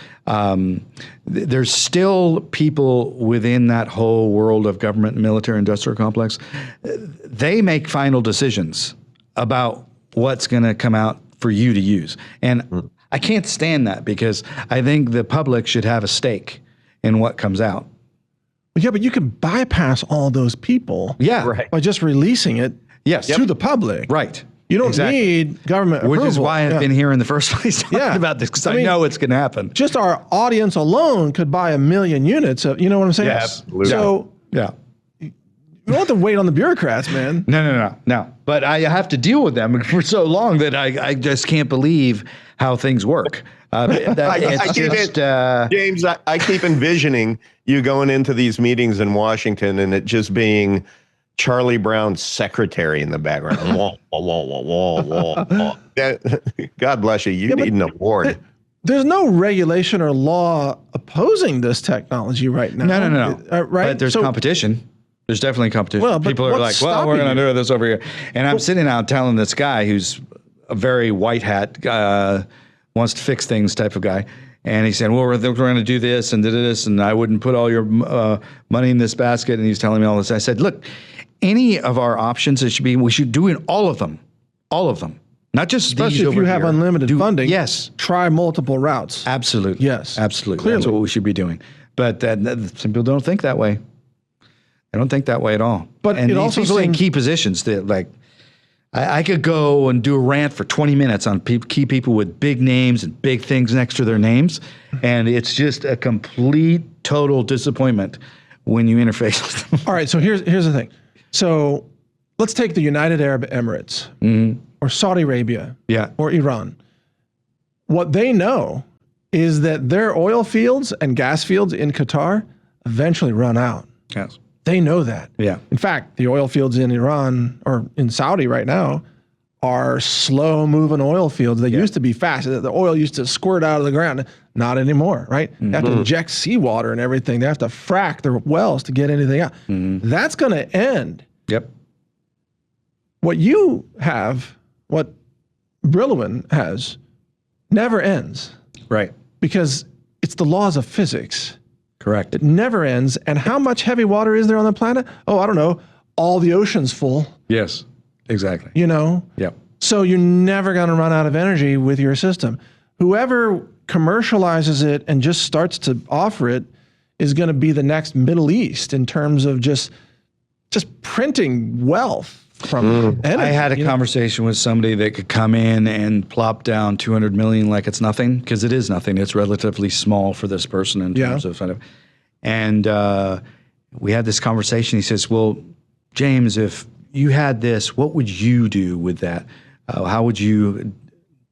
there's still people within that whole world of government and military industrial complex. They make final decisions about what's going to come out for you to use. And I can't stand that because I think the public should have a stake in what comes out. Yeah, but you can bypass all those people Yeah. Right. by just releasing it Yes. to the public. Right. You don't Exactly. need government approval. Which is why I've Yeah. been here in the first place talking Yeah. about this, because I I mean, know it's going to happen. Just our audience alone could buy 1 million units of, you know what I'm saying? Yeah, absolutely. So Yeah. you don't have to wait on the bureaucrats, man. No. But I have to deal with them for so long that I just can't believe how things work. James, I keep envisioning you going into these meetings in Washington and it just being Charlie Brown's secretary in the background. Wah, wah, wah, wah, wah, wah. God bless you. You need an award. There's no regulation or law opposing this technology right now. No. Right? But there's competition. There's definitely competition. Well, but People are like, what's well, we're stopping going to you? do this over here. And I'm sitting out telling this guy who's a very white hat, wants to fix things type of guy. And he said, well, we're going to do this and this, and I wouldn't put all your money in this basket. And he's telling me all this. I said, look, any of our options, we should do in all of them. Not just Especially these if over you have here. unlimited funding. Yes. Try multiple routes. Absolutely. Yes. Absolutely. Clearly. That's what we should be doing. But some people don't think that way. They don't think that way at all. But and it these also people in seems- key positions, that like, I could go and do a rant for 20 minutes on key people with big names and big things next to their names, and it's just a complete, total disappointment when you interface with them. All right, so here's the thing. So let's take the United Arab Emirates or Saudi Arabia Yeah. or Iran. What they know is that their oil fields and gas fields in Qatar eventually run out. Yes. They know that. Yeah. In fact, the oil fields in Iran or in Saudi right now are slow moving oil fields. They used to be fast. The oil used to squirt out of the ground. Not anymore, right? They have to inject seawater and everything. They have to frack their wells to get anything out. That's going to end. Yep. What you have, what Brillouin has, never ends Right. because it's the laws of physics. Correct. It never ends. And how much heavy water is there on the planet? Oh, I don't know. All the ocean's full, Yes. Exactly. you know? Yep. So you're never going to run out of energy with your system. Whoever commercializes it and just starts to offer it is going to be the next Middle East in terms of just printing wealth from energy. I had a conversation with somebody that could come in and plop down 200 million like it's nothing, because it is nothing. It's relatively small for this person in terms of kind of. And we had this conversation. He says, well, James, if you had this, what would you do with that? How would you,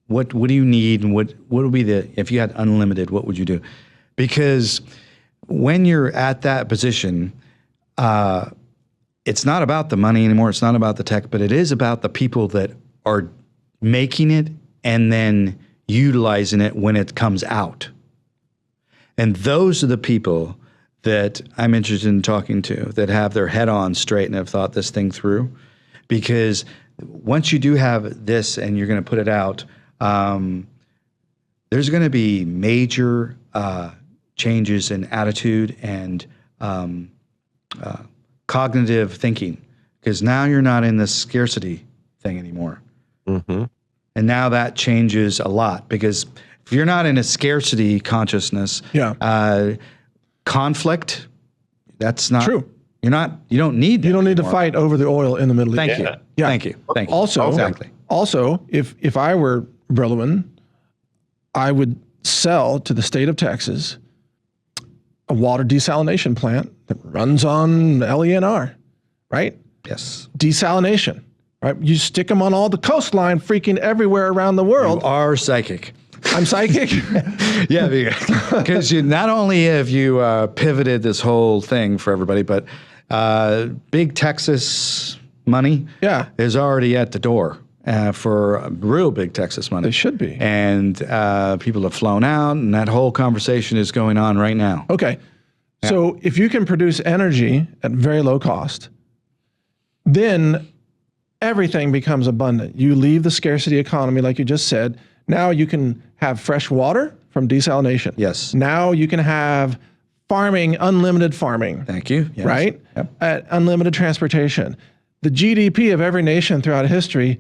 what do you need? And what would be if you had unlimited, what would you do? Because when you're at that position, it's not about the money anymore. It's not about the tech, but it is about the people that are making it and then utilizing it when it comes out. And those are the people that I'm interested in talking to, that have their head on straight and have thought this thing through. Because once you do have this and you're going to put it out, there's going to be major changes in attitude and cognitive thinking, because now you're not in this scarcity thing anymore. Mm-hmm. And now that changes a lot, because if you're not in a scarcity consciousness, conflict, that's not True. You don't need that You don't need to anymore. fight over the oil in the Middle East. Thank you. Yeah. Thank you. Thank you. Also, exactly. if I were Brillouin, I would sell to the state of Texas a water desalination plant that runs on LENR, right? Yes. Desalination, right? You stick them on all the coastline, freaking everywhere around the world. You are psychic. I'm psychic. Yeah, because you not only have you pivoted this whole thing for everybody, but big Texas money is already at the door for real big Texas money. They should be. And people have flown out, and that whole conversation is going on right now. Okay. So if you can produce energy at very low cost, then everything becomes abundant. You leave the scarcity economy, like you just said. Now you can have fresh water from desalination. Yes. Now you can have farming, unlimited farming. Thank you. Yes. Right? Yep. Unlimited transportation. The GDP of every nation throughout history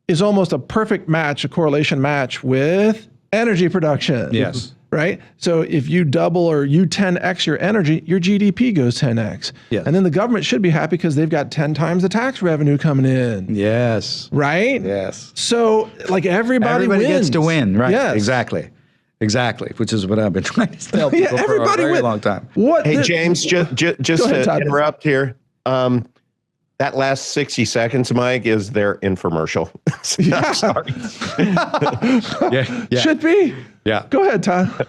is almost a perfect match, a correlation match with energy production. Yes. Right? So if you double or you 10x your energy, your GDP goes 10x. Yes. And then the government should be happy because they've got 10 times the tax revenue coming in. Yes. Right? Yes. So like everybody wins. gets to win, right? Yes. Exactly. Exactly, which is what I've been trying to tell people for a very long time. Hey, James, just ahead, to interrupt here. That last 60 seconds, Mike, is their infomercial. I'm sorry. Yeah. Should be. Yeah. Go ahead, Todd.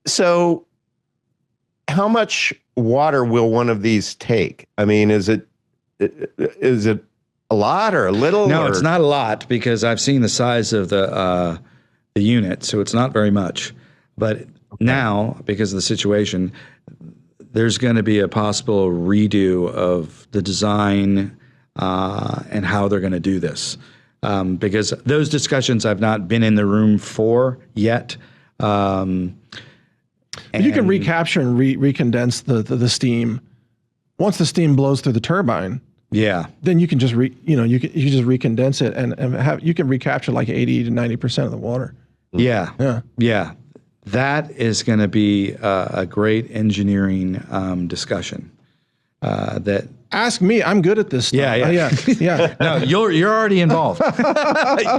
So how much water will one of these take? I mean, is it a lot or a little? No, it's not a lot because I've seen the size of the unit, so it's not very much. But now, because of the situation, there's going to be a possible redo of the design and how they're going to do this. Because those discussions I've not been in the room for yet. You can recapture and recondense the steam. Once the steam blows through the turbine, then you can just you just recondense it and you can recapture like 80 to 90% of the water. Yeah. That is going to be a great engineering discussion. That ask me, I'm good at this stuff. Yeah. No, you're already involved.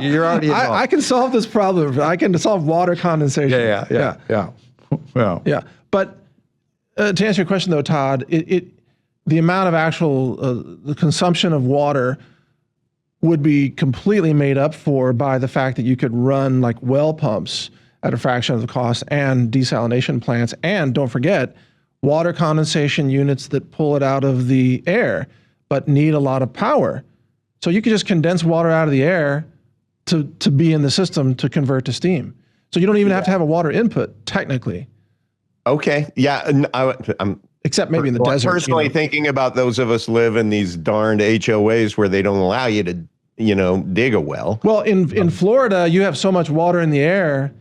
You're already involved. I can solve this problem. I can solve water condensation. Yeah. Well. Yeah. But to answer your question though, Todd, the amount of actual the consumption of water would be completely made up for by the fact that you could run like well pumps at a fraction of the cost and desalination plants. And don't forget, water condensation units that pull it out of the air, but need a lot of power. So you could just condense water out of the air to be in the system to convert to steam. So you don't even have to have a water input, technically. Okay. Yeah. I'm except maybe in the desert. Personally thinking about those of us live in these darned HOAs where they don't allow you to, dig a well. Well, in Florida, you have so much water in the air,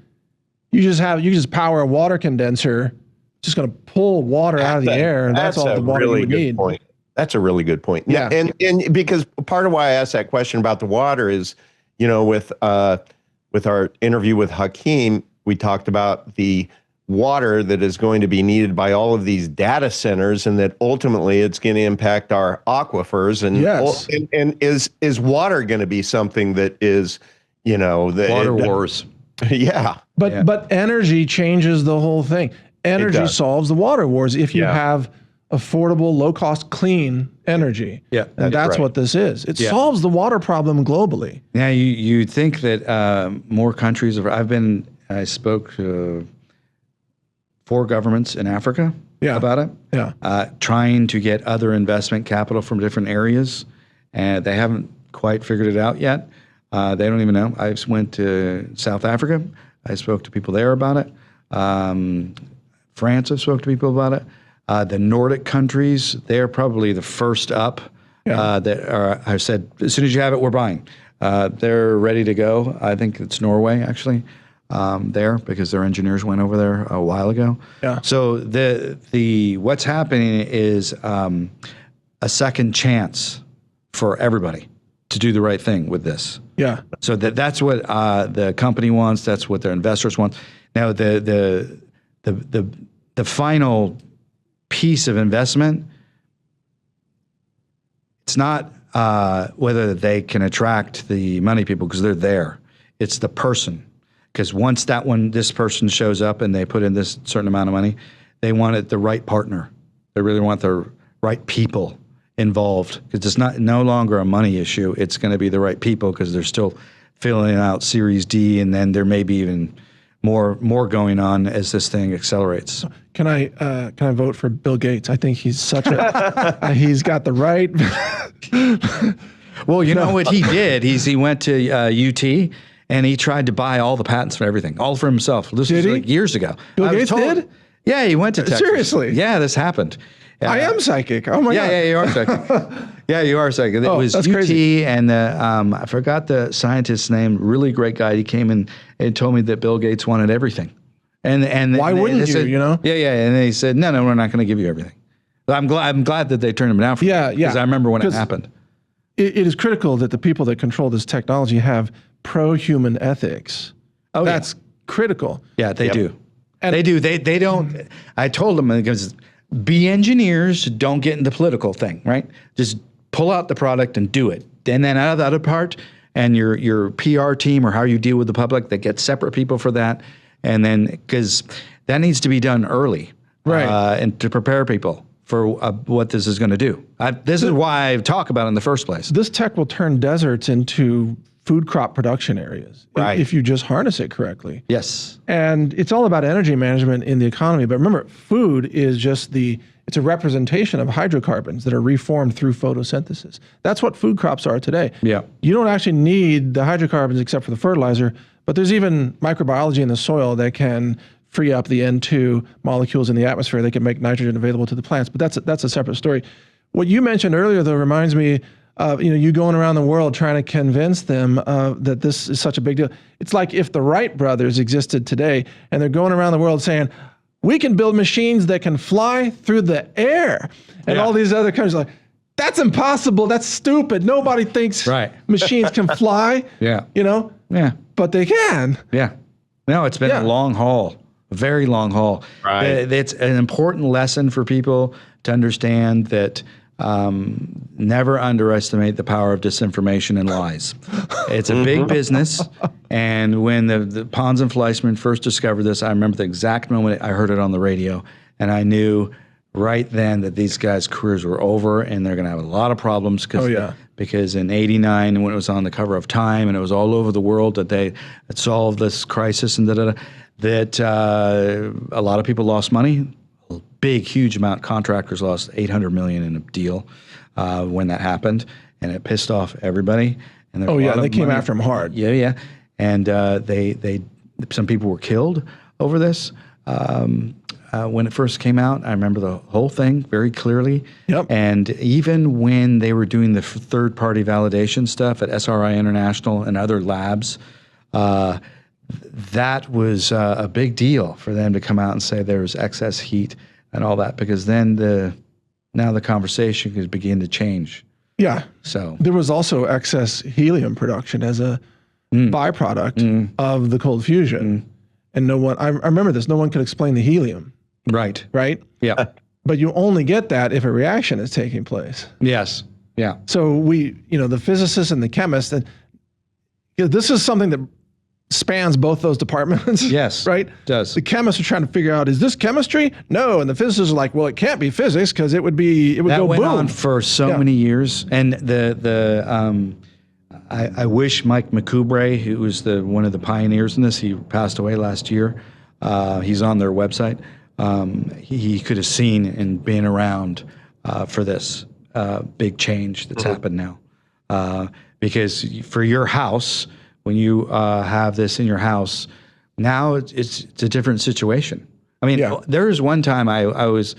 you just power a water condenser, just going to pull water out of the air, and that's all the water you would need. Point. That's a really good point. Yeah. And because part of why I asked that question about the water is, with our interview with Hakeem, we talked about the water that is going to be needed by all of these data centers, and that ultimately it's going to impact our aquifers. And yes. And is water going to be something that is, the water wars? Yeah. But energy changes the whole thing. Energy solves the water wars if you have affordable, low-cost, clean energy. Yeah, and that's what this is. It solves the water problem globally. Yeah, you think that more countries I spoke to 4 governments in Africa about it. Yeah. Trying to get other investment capital from different areas, and they haven't quite figured it out yet. They don't even know. I just went to South Africa. I spoke to people there about it. France, I spoke to people about it. The Nordic countries, they're probably the first up. I said, as soon as you have it, we're buying. They're ready to go. I think it's Norway, actually, there, because their engineers went over there a while ago. Yeah. So the what's happening is a second chance for everybody to do the right thing with this. Yeah. So that's what the company wants. That's what their investors want. Now the final piece of investment, it's not whether they can attract the money people because they're there. It's the person. Because once this person shows up and they put in this certain amount of money, they want the right partner. They really want the right people involved, because it's no longer a money issue. It's going to be the right people, because they're still filling out Series D, and then there may be even more going on as this thing accelerates. Can I vote for Bill Gates? I think he's he's got the right. Well, you know what he did? He went to UT. And he tried to buy all the patents for everything, all for himself. This was like years ago. Bill Gates did? Yeah, he went to Texas. Seriously? Yeah, this happened. I am psychic. Oh my God. Yeah, you are psychic. Yeah, you are psychic. It was that's UT, crazy. and I forgot the scientist's name. Really great guy. He came in and told me that Bill Gates wanted everything. And why wouldn't you? Said, Yeah. And they said, no, we're not going to give you everything. But I'm glad that they turned him down. Because I remember when it happened. It is critical that the people that control this technology have pro-human ethics. That's critical. Yeah, they Yep. do. And- They do. They don't. I told them, because be engineers, don't get in the political thing, right? Just pull out the product and do it. And then out of the other part, and your PR team or how you deal with the public, they get separate people for that. And then, because that needs to be done early, Right. and to prepare people for what this is going to do. This is why I talk about it in the first place. This tech will turn deserts into food crop production areas Right. if you just harness it correctly. Yes. And it's all about energy management in the economy. But remember, food is just it's a representation of hydrocarbons that are reformed through photosynthesis. That's what food crops are today. Yeah. You don't actually need the hydrocarbons except for the fertilizer, but there's even microbiology in the soil that can free up the N2 molecules in the atmosphere. They can make nitrogen available to the plants, but that's a separate story. What you mentioned earlier, though, reminds me of you going around the world trying to convince them that this is such a big deal. It's like if the Wright brothers existed today and they're going around the world saying, we can build machines that can fly through the air. And all these other countries are like, that's impossible. That's stupid. Nobody thinks Right. machines can fly. Yeah. Yeah. But they can. Yeah. No, it's been a long haul, a very long haul. Right. It's an important lesson for people to understand that never underestimate the power of disinformation and lies. It's a big business. And when the Pons and Fleischman first discovered this, I remember the exact moment I heard it on the radio, and I knew right then that these guys' careers were over and they're going to have a lot of problems because in '89, when it was on the cover of Time and it was all over the world that they had solved this crisis and that a lot of people lost money. A big, huge amount. Contractors lost $800 million in a deal when that happened, and it pissed off everybody. And They came after them hard. Yeah. And some people were killed over this. When it first came out, I remember the whole thing very clearly. Yep. And even when they were doing the third-party validation stuff at SRI International and other labs, that was a big deal for them to come out and say there was excess heat and all that, because then now the conversation could begin to change. Yeah. So There was also excess helium production as a byproduct of the cold fusion. And I remember this, no one could explain the helium, right. right? Yeah. But you only get that if a reaction is taking place. Yes. Yeah. So the physicists and the chemists, and this is something that spans both those departments. Yes. Right? It does. The chemists are trying to figure out, is this chemistry? No. And the physicists are like, well, it can't be physics because it would that go went boom. on for so many years. And I wish Mike McCubre, who was one of the pioneers in this, he passed away last year. He's on their website. He could have seen and been around for this big change that's happened now. Because for your house, when you have this in your house, now it's a different situation. I mean, there was one time I was.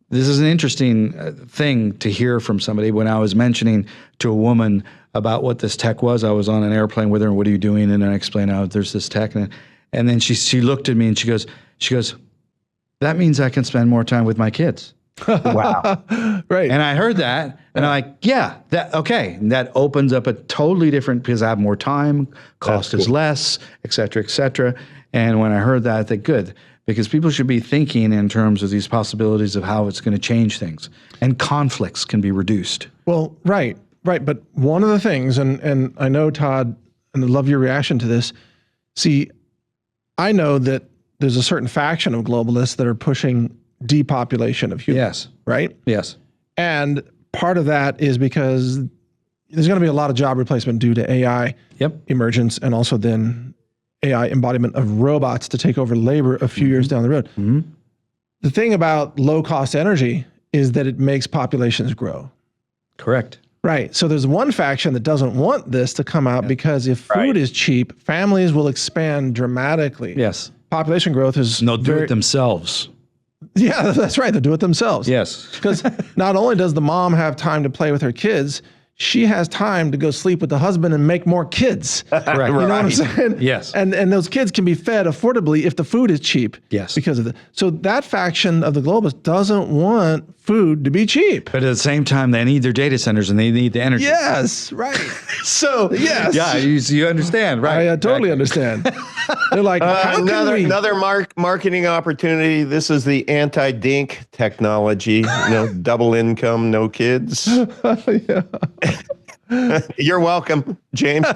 This is an interesting thing to hear from somebody when I was mentioning to a woman about what this tech was. I was on an airplane with her, and what are you doing? And I explained, there's this tech. And then she looked at me and she goes, that means I can spend more time with my kids. Wow. Right. And I heard that, and I'm like, okay. And that opens up a totally different, because I have more time, cost is less, et cetera, et cetera. And when I heard that, I think, good. Because people should be thinking in terms of these possibilities of how it's going to change things, and conflicts can be reduced. Well, right. But one of the things, and I know, Todd, and I love your reaction to this. See, I know that there's a certain faction of globalists that are pushing depopulation of humans. Yes. Right? Yes. And part of that is because there's going to be a lot of job replacement due to AI emergence, and also then AI embodiment of robots to take over labor a few years down the road. Mm-hmm. The thing about low-cost energy is that it makes populations grow. Correct. Right. So there's one faction that doesn't want this to come out because if food is cheap, families will expand dramatically. Yes. Population growth is... And they'll do it themselves. Yeah, that's right. They'll do it themselves. Yes. Because not only does the mom have time to play with her kids, she has time to go sleep with the husband and make more kids. Correct. You know what I'm saying? Yes. And those kids can be fed affordably if the food is cheap. Yes. Because of so that faction of the globalists doesn't want food to be cheap. But at the same time, they need their data centers and they need the energy. Yes, right. So Yes. yeah, you understand, right? I totally understand. They're like, how can we? Another marketing opportunity. This is the anti-dink technology. Double income, no kids. You're welcome, James.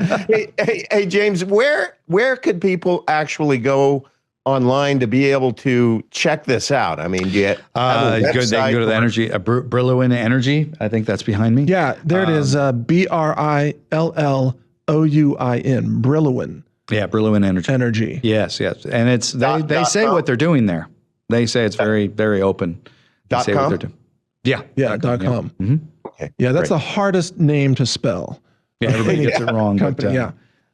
Hey, James, where could people actually go online to be able to check this out? I mean, do you have a they can website go to the energy, Brillouin Energy. I think that's behind me. Yeah, there it is. Brillouin, Brillouin. Yeah, Brillouin Energy. Energy. Yes, and it's they say what they're doing there. They say it's very, very open. They say what .com? they're doing. Yeah. Yeah, .com. Mm-hmm. Okay, Yeah, that's great. the hardest name to spell. Yeah, everybody gets it wrong. Company,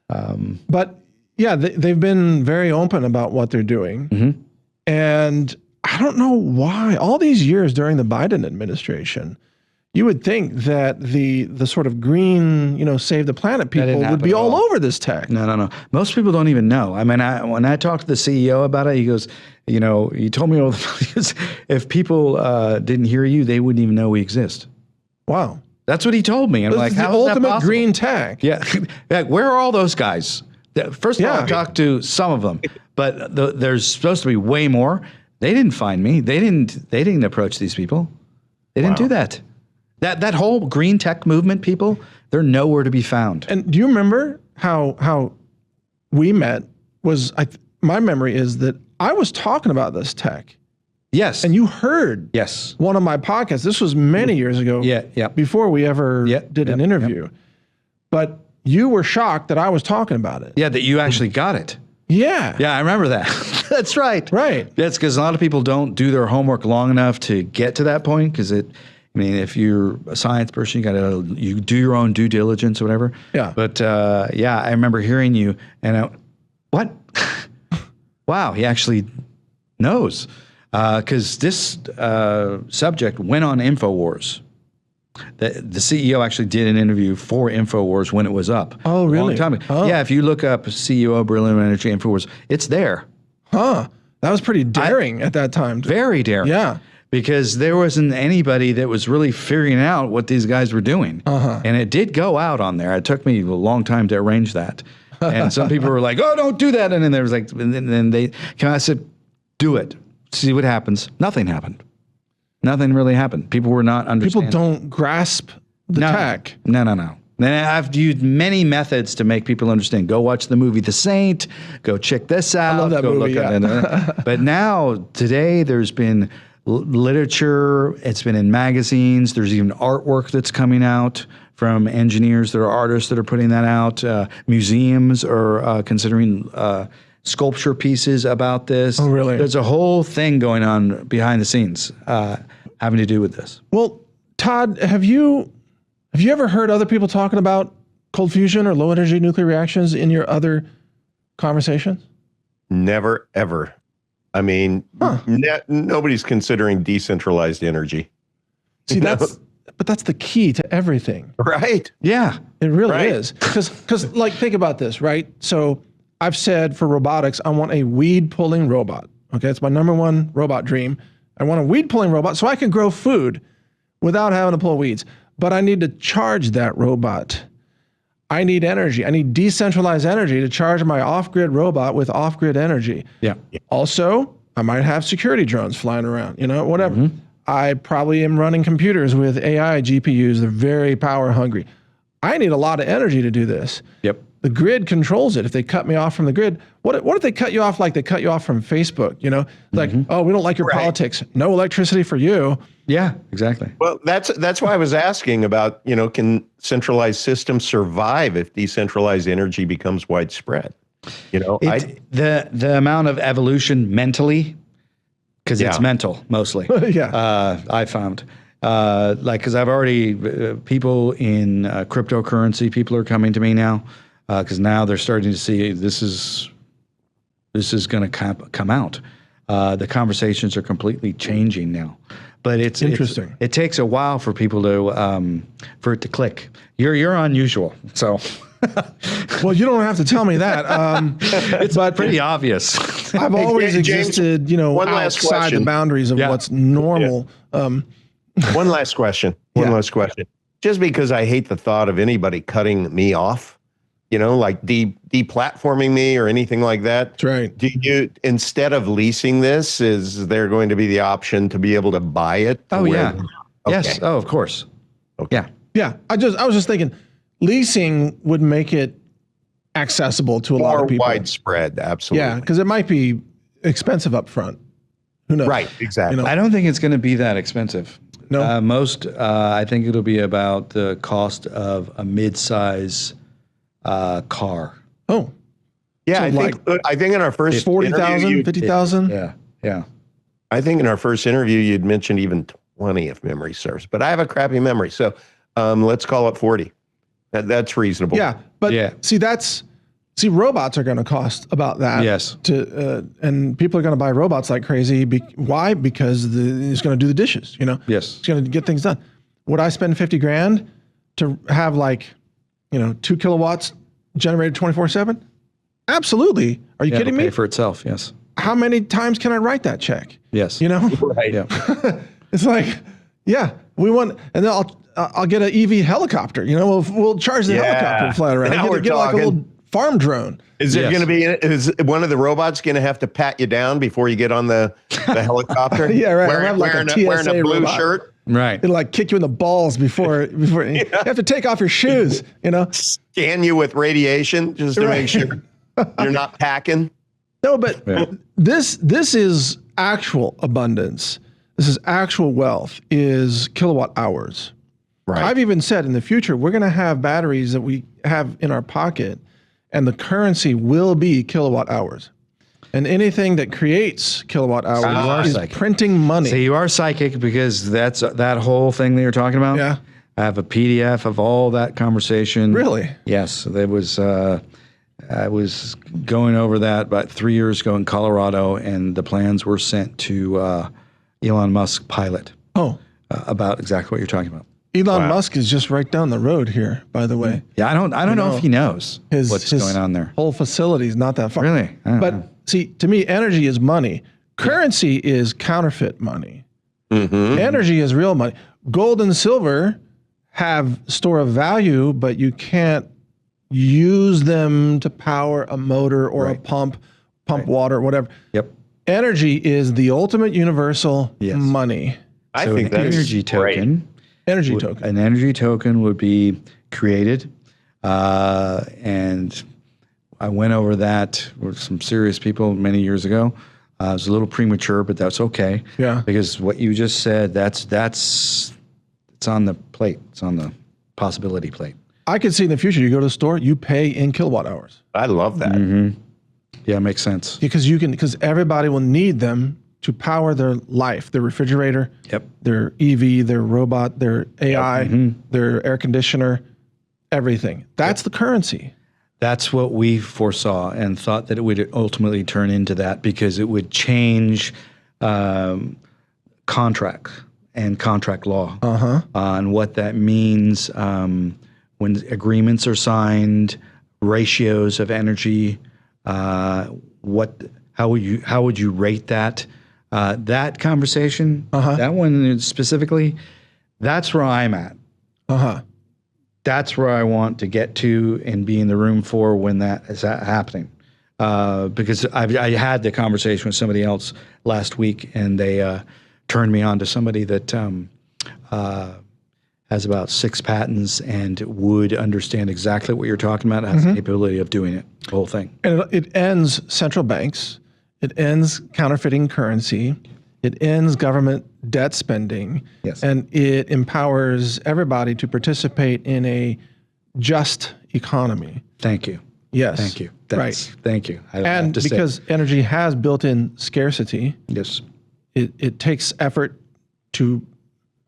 but, But yeah, they've been very open about what they're doing. Mm-hmm. And I don't know why all these years during the Biden administration, you would think that the sort of green, save the planet people didn't would be happen at all all. over this tech. No. Most people don't even know. I mean, when I talked to the CEO about it, he goes, you told me all the if people didn't hear you, they wouldn't even know we exist. Wow. That's what he told me. I'm This like, is the how is that ultimate possible? green tech. Yeah. Like, where are all those guys? First of all, Yeah. I talked to some of them, but there's supposed to be way more. They didn't find me. They didn't approach these people. They didn't do that. That whole green tech movement, people, they're nowhere to be found. And do you remember how we met? My memory is that I was talking about this tech, Yes. and you heard Yes. one of my podcasts. This was many years ago. Yeah. Before we ever Yep, did an yep, interview. But you were shocked that I was talking about it. Yeah, that you actually got it. Yeah. Yeah, I remember that. That's right. Right. That's because a lot of people don't do their homework long enough to get to that point. Because if you're a science person, you do your own due diligence or whatever. Yeah. But I remember hearing you, and what? Wow, he actually knows. Because this subject went on InfoWars. The CEO actually did an interview for InfoWars when it was up. Oh, really? A long time ago. Oh. Yeah, if you look up CEO Brilliant Energy InfoWars, it's there. Huh. That was pretty daring at that time. Very daring. Yeah. Because there wasn't anybody that was really figuring out what these guys were doing. Uh-huh. And it did go out on there. It took me a long time to arrange that. And some people were like, oh, don't do that. And then there was like, and then they came out and said, do it. See what happens. Nothing happened. Nothing really happened. People were not understanding. People don't grasp the tech. No. And I've used many methods to make people understand. Go watch the movie The Saint. Go check this out. love that go movie, look at it. But now, today, there's been literature. It's been in magazines. There's even artwork that's coming out from engineers. There are artists that are putting that out. Museums are considering sculpture pieces about this. Oh, really? There's a whole thing going on behind the scenes having to do with this. Well, Todd, have you ever heard other people talking about cold fusion or low energy nuclear reactions in your other conversations? Never, ever. I mean, nobody's considering decentralized energy. See, that's the key to everything. Right. Yeah. It really Right. is. Because think about this, right? So I've said for robotics, I want a weed pulling robot. Okay, it's my number one robot dream. I want a weed pulling robot so I can grow food without having to pull weeds. But I need to charge that robot. I need energy. I need decentralized energy to charge my off-grid robot with off-grid energy. Yeah. Also, I might have security drones flying around, whatever. I probably am running computers with AI GPUs. They're very power hungry. I need a lot of energy to do this. Yep. The grid controls it. If they cut me off from the grid, what if they cut you off like they cut you off from Facebook? Like, oh, we don't like your politics. No electricity for you. Yeah, exactly. Well, that's why I was asking about, can centralized systems survive if decentralized energy becomes widespread? The amount of evolution mentally, because it's mental mostly. Yeah. I found because I've already people in cryptocurrency. People are coming to me now because now they're starting to see this is going to come out. The conversations are completely changing now. But it's Interesting. It takes a while for people to for it to click. You're unusual, so Well, you don't have to tell me that. it's pretty obvious. I've always James, existed, one last outside question. the boundaries of Yeah. what's normal. One last question. Yeah. Last question. Just because I hate the thought of anybody cutting me off, like deplatforming me or anything like that. That's right. Do you, instead of leasing this, is there going to be the option to be able to buy it? Oh yeah. Okay. Yes. Oh, of course. Okay. Yeah. Yeah. I was just thinking leasing would make it accessible to a lot More of people. widespread, absolutely. Yeah, because it might be expensive up front. Who knows? Right, exactly. I don't think it's going to be that expensive. No? I think it'll be about the cost of a mid-size car. Oh, Yeah, So I think in our first 40,000, interview, you- 50,000? Yeah. Yeah. I think in our first interview you'd mentioned even 20 if memory serves, but I have a crappy memory, so let's call it 40. That's reasonable. Yeah, but Yeah. see, robots are going to cost about that. Yes. And people are going to buy robots like crazy. Why? Because it's going to do the dishes. Yes. It's going to get things done. Would I spend $50,000 to have 2 kilowatts generated 24/7? Absolutely. Are you Yeah, kidding it'll me? pay for itself. Yes. How many times can I write that check? Yes. Right. Yeah. It's like, yeah, we want, and then I'll get an EV helicopter. We'll charge the helicopter and fly around. Now we're Get like a talking. little farm drone. Is it Yes. going to be? Is one of the robots going to have to pat you down before you get on the helicopter? Yeah, right. I'll Wearing, have like a wearing TSA a blue robot. shirt, Right. It'll kick you in the balls before you have to take off your shoes. scan you with radiation just to make sure you're not packing. No, but Yeah. this is actual abundance. This is actual wealth. Is kilowatt hours. Right. I've even said in the future we're going to have batteries that we have in our pocket, and the currency will be kilowatt hours. And anything that creates kilowatt hours is psychic. printing money. So you are psychic because that's that whole thing that you're talking about. Yeah. I have a PDF of all that conversation. Really? Yes. There was. I was going over that about 3 years ago in Colorado, and the plans were sent to Elon Musk pilot Oh, about exactly what you're talking about. Elon Musk is just right down the road here, by the way. Yeah, I don't know if he knows what's his going on there. Whole facility is not that far. Really? I don't But know. see, to me, energy is money. Currency is counterfeit money. Energy is real money. Gold and silver have store of value, but you can't use them to power a motor or a pump water, whatever. Yep. Energy is the ultimate universal Yes. money. I So think an that's energy great. token. Energy token. An energy token would be created, and I went over that with some serious people many years ago. It was a little premature, but that's okay. Yeah. Because what you just said, it's on the plate. It's on the possibility plate. I could see in the future, you go to the store, you pay in kilowatt hours. I love that. Yeah, it makes sense. Because everybody will need them to power their life, their refrigerator, Yep. their EV, their robot, their AI, their air conditioner, everything. That's the currency. That's what we foresaw and thought that it would ultimately turn into that because it would change contract and contract law on what that means when agreements are signed, ratios of energy. How would you rate that? That conversation, that one specifically, that's where I'm at. That's where I want to get to and be in the room for when that is happening. Because I had the conversation with somebody else last week, and they turned me on to somebody that has about 6 patents and would understand exactly what you're talking about, has the capability of doing it, the whole thing. And it ends central banks. It ends counterfeiting currency. It ends government debt spending. Yes. And it empowers everybody to participate in a just economy. Thank you. Yes. Thank you. Right. Thank you. I have And to say. because energy has built-in scarcity, Yes. it takes effort to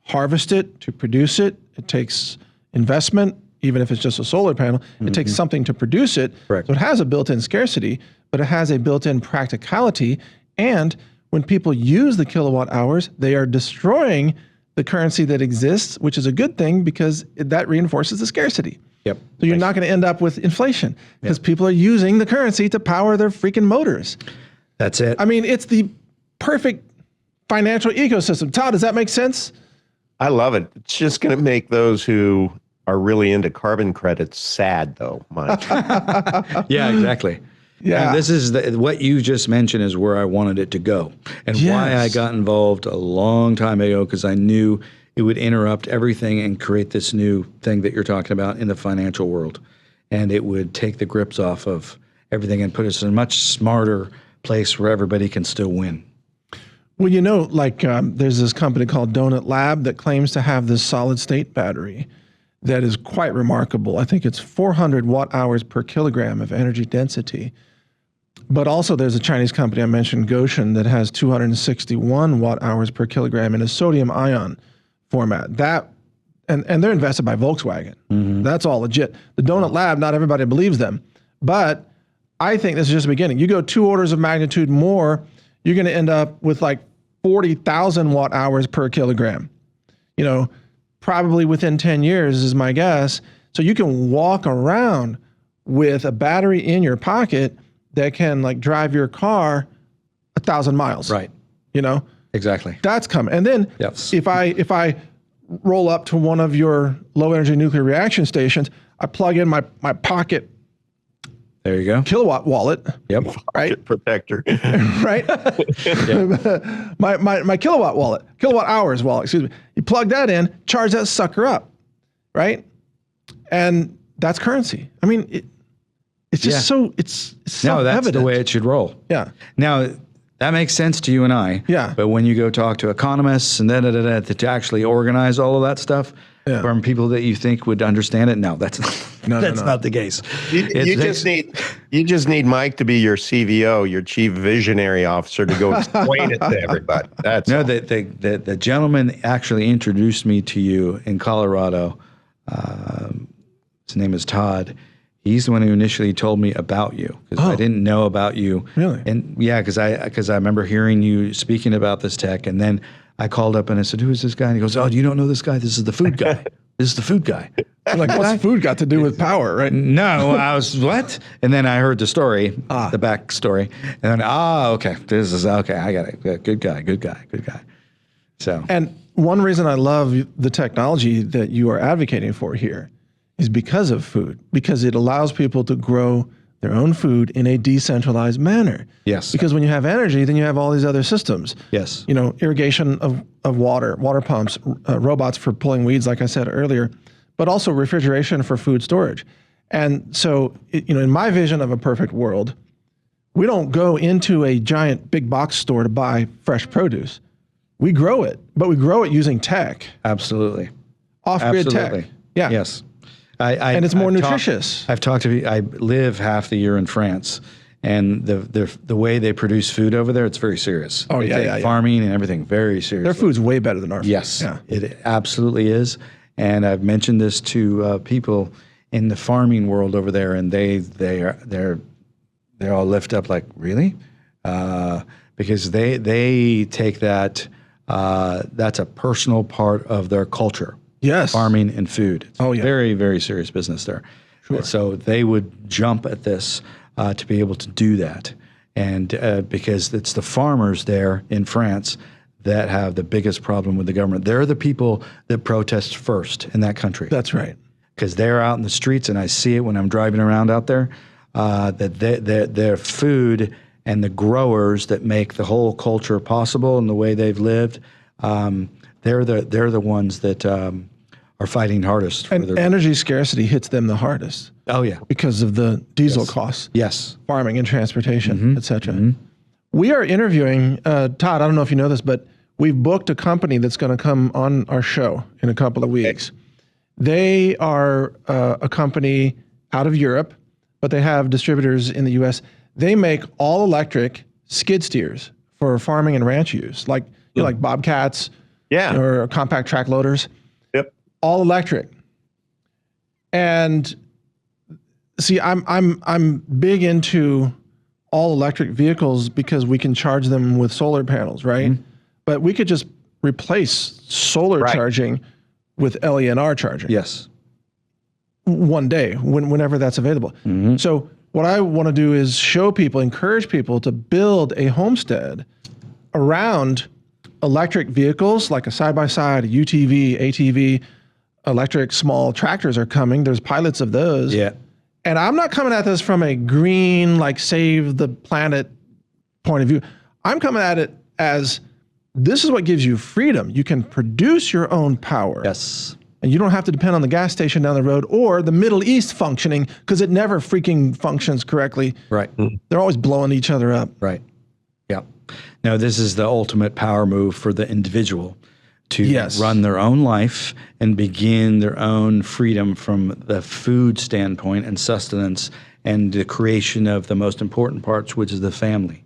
harvest it, to produce it. It takes investment, even if it's just a solar panel. It takes something to produce it. Correct. So it has a built-in scarcity, but it has a built-in practicality. And when people use the kilowatt hours, they are destroying the currency that exists, which is a good thing because that reinforces the scarcity. Yep. So you're not going to end up with inflation because people are using the currency to power their freaking motors. That's it. I mean, it's the perfect financial ecosystem. Todd, does that make sense? I love it. It's just going to make those who are really into carbon credits sad, though, Mike. Yeah, exactly. Yeah. And this is what you just mentioned is where I wanted it to go, and why I got involved a long time ago, because I knew it would interrupt everything and create this new thing that you're talking about in the financial world, and it would take the grips off of everything and put us in a much smarter place where everybody can still win. Well, you know, like there's this company called Donut Lab that claims to have this solid state battery that is quite remarkable. I think it's 400 watt hours per kilogram of energy density. But also there's a Chinese company I mentioned, Goshen, that has 261 watt hours per kilogram in a sodium ion format. That and they're invested by Volkswagen. That's all legit. The Donut Lab, not everybody believes them. But I think this is just the beginning. You go 2 orders of magnitude more, you're going to end up with like 40,000 watt hours per kilogram. You know, probably within 10 years is my guess. So you can walk around with a battery in your pocket that can like drive your car 1,000 miles. Right. You know, Exactly. that's coming. And then Yes. if I roll up to one of your low energy nuclear reaction stations, I plug in my pocket There you go. kilowatt wallet, Yep. right? Protector. Right? my kilowatt hours wallet, excuse me. You plug that in, charge that sucker up, right? And that's currency. I mean, it's just it's No, that's self-evident. the way it should roll. Yeah. Now, that makes sense to you and I. Yeah. But when you go talk to economists and to actually organize all of that stuff from people that you think would understand it, no, that's not the case. You just need Mike to be your CVO, your chief visionary officer, to go explain it to everybody. That's No, all. the gentleman actually introduced me to you in Colorado. His name is Todd. He's the one who initially told me about you because I didn't know about you. Really? And yeah, because I remember hearing you speaking about this tech, and then I called up and I said, "Who is this guy?" And he goes, "Oh, you don't know this guy? This is the food guy. This is the food guy." I'm like, what's food got to do with power, right? No, I was what? And then I heard the story, the back story, and then okay, this is okay. I got it. Good guy. So And one reason I love the technology that you are advocating for here is because of food, because it allows people to grow their own food in a decentralized manner. Yes. Because when you have energy, then you have all these other systems. Yes. You know, irrigation of water pumps, robots for pulling weeds, like I said earlier, but also refrigeration for food storage. And so, in my vision of a perfect world, we don't go into a giant big box store to buy fresh produce. We grow it, but we grow it using tech, absolutely. off-grid tech. Absolutely. Yeah. Yes. And it's more nutritious. I've talked to. I live half the year in France, and the way they produce food over there, it's very serious. Oh, They yeah. take farming and everything very seriously. Their food's way better than our food. Yes, Yeah. it absolutely is. And I've mentioned this to people in the farming world over there, and they're all lift up like, really, because they take that that's a personal part of their culture. Yes. Farming and food. It's Oh, yeah. very, very serious business there. Sure. And so they would jump at this to be able to do that. And because it's the farmers there in France that have the biggest problem with the government. They're the people that protest first in that country. That's right. Because they're out in the streets, and I see it when I'm driving around out there, that their food and the growers that make the whole culture possible and the way they've lived, they're the ones that are fighting hardest. For And energy scarcity hits them the hardest oh yeah, because of the diesel costs, yes, farming and transportation, et cetera. We are interviewing, Todd, I don't know if you know this, but we've booked a company that's going to come on our show in a couple of weeks. They are a company out of Europe, but they have distributors in the U.S. They make all electric skid steers for farming and ranch use, like like Bobcats, or compact track loaders. Yep. All electric. And see, I'm big into all electric vehicles because we can charge them with solar panels, right? But we could just replace solar charging with LENR charging. Yes. One day, whenever that's available. So what I want to do is show people, encourage people to build a homestead around electric vehicles like a side-by-side, a UTV, ATV, electric small tractors are coming. There's pilots of those. Yeah. And I'm not coming at this from a green, like save the planet point of view. I'm coming at it as this is what gives you freedom. You can produce your own power. Yes. And you don't have to depend on the gas station down the road or the Middle East functioning because it never freaking functions correctly. Right. They're always blowing each other up. Right. Yeah. Now, this is the ultimate power move for the individual to run their own life and begin their own freedom from the food standpoint and sustenance and the creation of the most important parts, which is the family.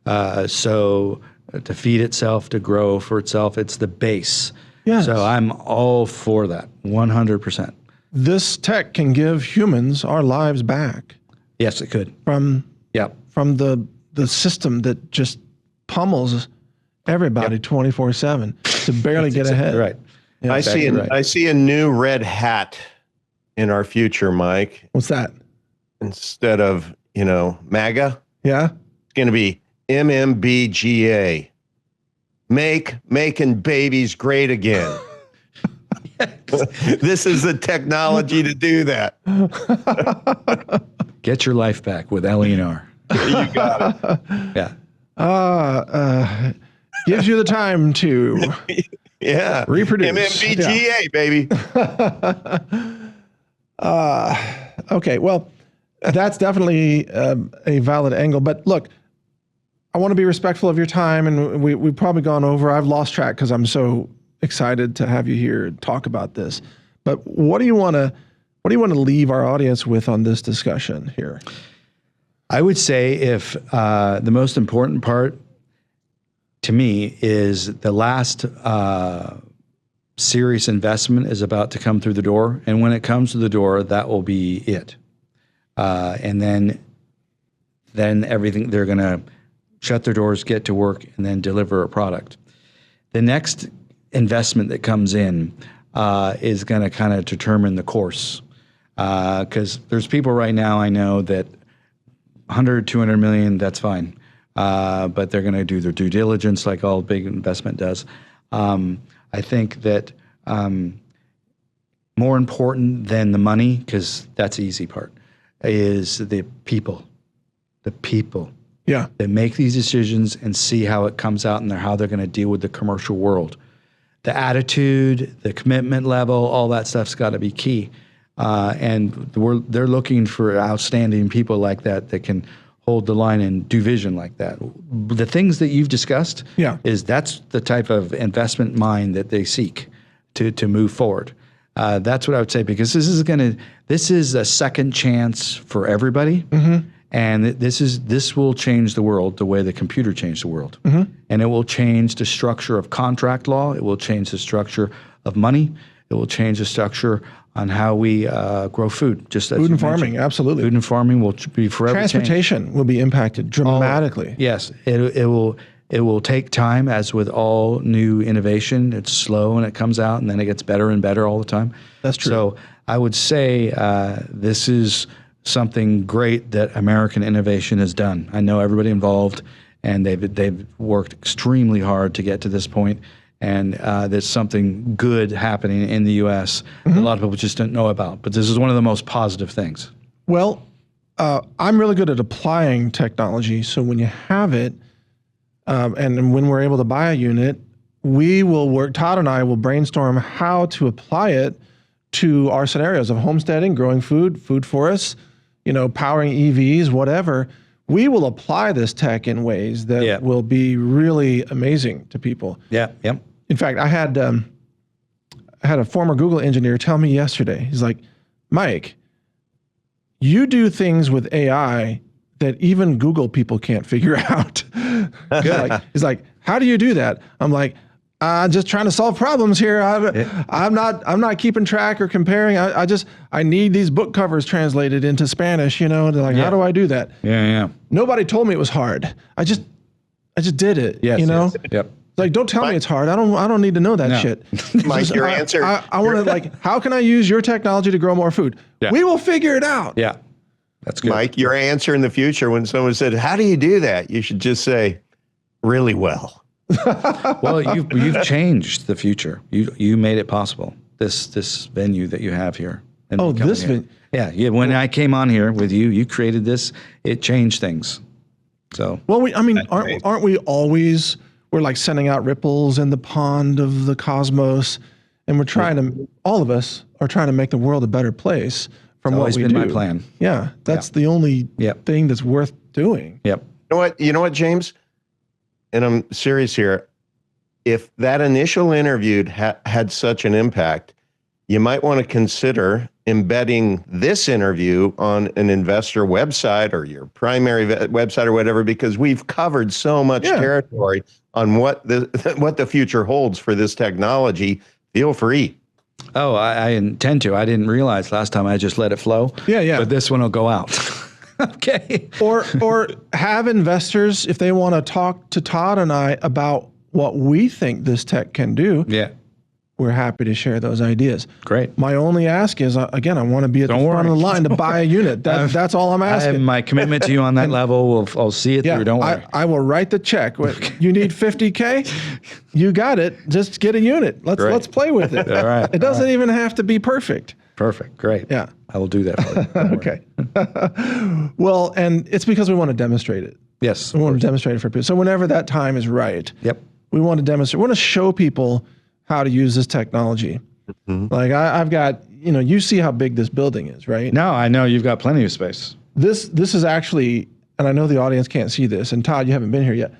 So to feed itself, to grow for itself, it's the base. Yes. So I'm all for that, 100%. This tech can give humans our lives back Yes, it could. from Yep. the system that just pummels everybody 24/7 to barely get ahead. Right. Yeah, I see a new red hat in our future, Mike. What's that? Instead of, MAGA, Yeah. it's going to be MMBGA. Making babies great again. This is the technology to do that. Get your life back with LENR. You got it. Yeah. Gives you the time to reproduce. MMBGA, baby. Okay, well, that's definitely a valid angle. But look, I want to be respectful of your time, and we've probably gone over. I've lost track because I'm so excited to have you here and talk about this. But what do you want to leave our audience with on this discussion here? I would say if the most important part to me is the last serious investment is about to come through the door. And when it comes to the door, that will be it. And then everything, they're going to shut their doors, get to work, and then deliver a product. The next investment that comes in is going to kind of determine the course. Because there's people right now I know that 100, 200 million, that's fine. But they're going to do their due diligence like all big investment does. I think that more important than the money, because that's the easy part, is the people. The people. Yeah. That make these decisions and see how it comes out and how they're going to deal with the commercial world. The attitude, the commitment level, all that stuff's got to be key. And they're looking for outstanding people like that can hold the line and do vision like that. The things that you've discussed that's the type of investment mind that they seek to move forward. That's what I would say, because this is a second chance for everybody. Mm-hmm. And this will change the world the way the computer changed the world. Mm-hmm. And it will change the structure of contract law. It will change the structure of money. It will change the structure on how we grow food. Just as food and farming, absolutely. Food and farming will be forever Transportation changed. will be impacted dramatically. Yes, it will take time, as with all new innovation. It's slow when it comes out, and then it gets better and better all the time. That's true. So I would say this is something great that American innovation has done. I know everybody involved, and they've worked extremely hard to get to this point. And there's something good happening in the U.S. that a lot of people just don't know about. But this is one of the most positive things. Well, I'm really good at applying technology. So when you have it, and when we're able to buy a unit, we will work, Todd and I will brainstorm how to apply it to our scenarios of homesteading, growing food forests, powering EVs, whatever. We will apply this tech in ways that will be really amazing to people. Yeah. Yep. In fact, I had a former Google engineer tell me yesterday, he's like, Mike, you do things with AI that even Google people can't figure out. He's like, how do you do that? I'm like, Just trying to solve problems here. I'm not keeping track or comparing. I need these book covers translated into Spanish, you know, like, how do I do that? Yeah. Nobody told me it was hard. I just did it, Yes, you know? yes. Yep. Like, don't tell me it's hard. I don't need to know that shit. Mike, your answer. I want to, like, how can I use your technology to grow more food? Yeah. We will figure it out. Yeah. That's good. Mike, your answer in the future when someone said, how do you do that? You should just say, really well. Well, you've changed the future. You made it possible. This venue that you have here. And Oh, coming this here. venue. Yeah. When I came on here with you, you created this. It changed things. So. Well, aren't we always, we're like sending out ripples in the pond of the cosmos, and we're trying to, all of us are trying to make the world a better place from what always we been do. my plan. Yeah, that's the only thing that's worth doing. Yep. You know what, James? And I'm serious here. If that initial interview had such an impact, you might want to consider embedding this interview on an investor website or your primary website or whatever, because we've covered so much territory on what the future holds for this technology. Feel free. Oh, I intend to. I didn't realize last time I just let it flow. Yeah. But this one will go out. Okay. Or have investors, if they want to talk to Todd and I about what we think this tech can do, Yeah. we're happy to share those ideas. Great. My only ask is, again, I want to be at the front of the line to buy a unit. That's all I'm I have asking. my commitment to you on that level. I'll see it through. Don't worry. I will write the check. You need 50K? You got it. Just get a unit. Let's play with it. All right. It doesn't even have to be perfect. Perfect. Great. Yeah. I will do that for you. Don't worry. Okay. Well, and it's because we want to demonstrate it. Yes. We want to demonstrate it for people. So whenever that time is right, Yep. we want to demonstrate. We want to show people how to use this technology. Mm-hmm. Like I've got, you see how big this building is, right? No, I know you've got plenty of space. This is actually, and I know the audience can't see this, and Todd, you haven't been here yet.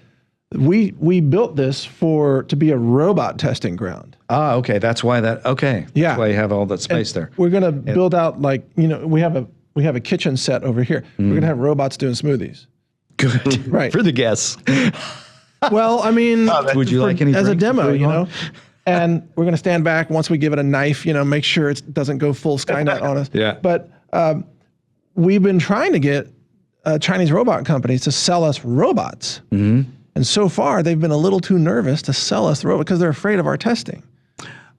We built this to be a robot testing ground. Ah, okay. That's why okay. Yeah. That's why you have all that space there. We're going to build out we have a kitchen set over here. We're going to have robots doing smoothies. Good. Right. For the guests. Well, I mean, Would you like any as a drinks demo, before you go on? And we're going to stand back once we give it a knife, make sure it doesn't go full Skynet on us. Yeah. But we've been trying to get Chinese robot companies to sell us robots. Mm-hmm. And so far, they've been a little too nervous to sell us the robot because they're afraid of our testing.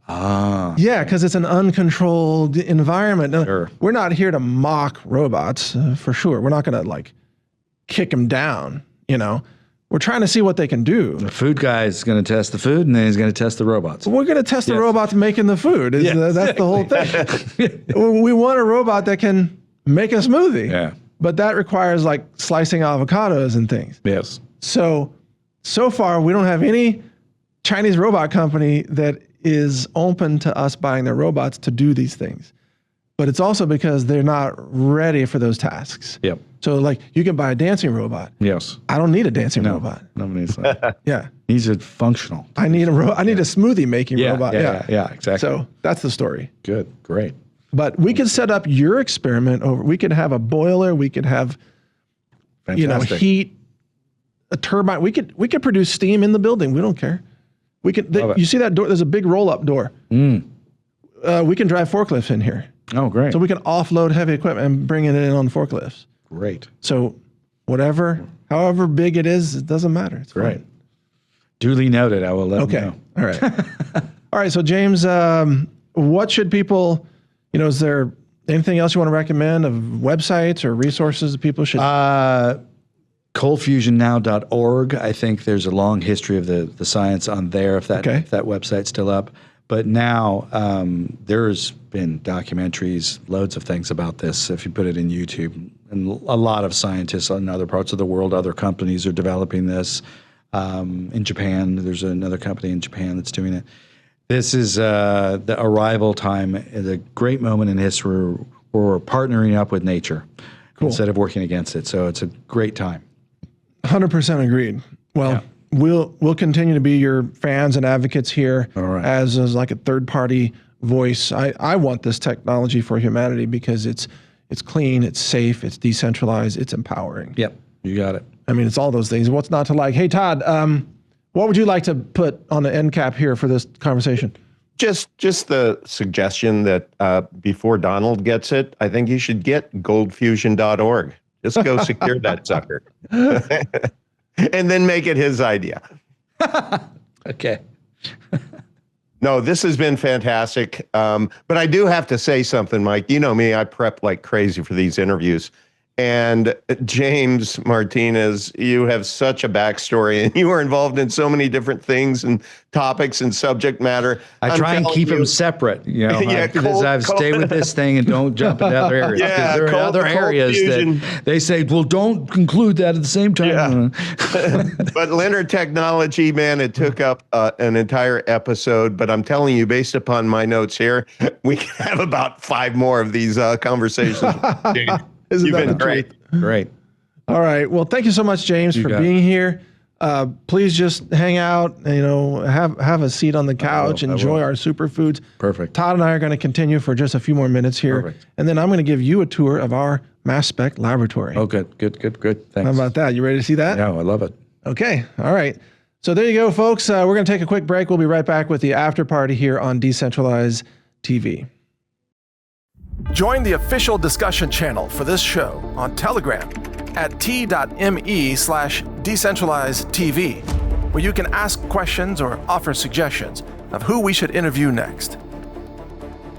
Ah. Yeah, because it's an uncontrolled environment. Now, Sure. we're not here to mock robots, for sure. We're not going to kick them down, We're trying to see what they can do. The food guy is going to test the food, and then he's going to test the robots. We're going to test the robots making the food. That's the whole thing. We want a robot that can make a smoothie. Yeah. But that requires slicing avocados and things. Yes. So far, we don't have any Chinese robot company that is open to us buying their robots to do these things. But it's also because they're not ready for those tasks. Yep. So you can buy a dancing robot. Yes. I don't need a dancing robot. Nobody needs that. Yeah. He's a functional. I need a smoothie making robot. Yeah, exactly. So that's the story. Good. Great. But we could set up your experiment over. We could have a boiler. We could have, Fantastic. heat, a turbine. We could produce steam in the building. We don't care. We could. You see that door? There's a big roll-up door. We can drive forklifts in here. Oh, great. So we can offload heavy equipment and bring it in on forklifts. Great. So however big it is, it doesn't matter. It's Great. fine. Duly noted. I will let them know. All right. All right. So James, what should people, is there anything else you want to recommend of websites or resources that people should? Coldfusionnow.org. I think there's a long history of the science on there if that website's still up. But now there's been documentaries, loads of things about this if you put it in YouTube. And a lot of scientists in other parts of the world, other companies are developing this. In Japan, there's another company in Japan that's doing it. This is the arrival time, a great moment in history where we're partnering up with nature instead of working against it. So it's a great time. 100% agreed. Well, we'll continue to be your fans and advocates here as like a third-party voice. I want this technology for humanity because it's clean, it's safe, it's decentralized, it's empowering. Yep, you got it. I mean, it's all those things. What's not to like? Hey, Todd, What would you like to put on the end cap here for this conversation? Just the suggestion that before Donald gets it, I think you should get goldfusion.org. Just go secure that sucker. And then make it his idea. Okay. No, this has been fantastic. But I do have to say something, Mike. You know me, I prep like crazy for these interviews. And James Martinez, you have such a backstory, and you are involved in so many different things and topics and subject matter. I try and keep them separate, because I've stayed with this thing and don't jump into other areas. Yeah, there are other areas fusion. that they say, well, don't conclude that at the same time. Yeah. But LENR technology, man, it took up an entire episode. But I'm telling you, based upon my notes here, we can have about 5 more of these conversations. Isn't You've that been the great. truth? Great. All right. Well, thank you so much, James, for being here. Please just hang out, have a seat on the couch, enjoy our superfoods. Perfect. Todd and I are going to continue for just a few more minutes here. Perfect. And then I'm going to give you a tour of our mass spec laboratory. Oh, good. Thanks. How about that? You ready to see that? Yeah, I love it. Okay. All right. So there you go, folks. We're going to take a quick break. We'll be right back with the after party here on Decentralized TV. Join the official discussion channel for this show on Telegram at t.me/decentralizedtv, where you can ask questions or offer suggestions of who we should interview next.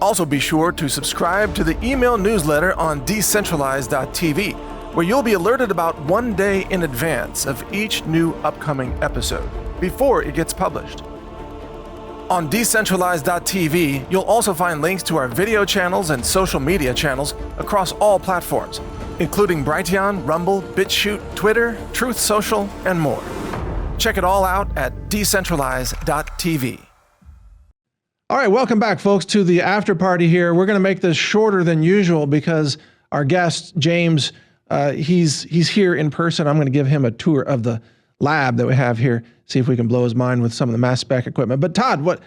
Also be sure to subscribe to the email newsletter on decentralized.tv, where you'll be alerted about 1 day in advance of each new upcoming episode, before it gets published. On Decentralized.tv, you'll also find links to our video channels and social media channels across all platforms, including Brighteon, Rumble, BitChute, Twitter, Truth Social, and more. Check it all out at Decentralized.tv. All right, welcome back, folks, to the after party here. We're going to make this shorter than usual because our guest, James, he's here in person. I'm going to give him a tour of the lab that we have here, see if we can blow his mind with some of the mass spec equipment. But Todd, what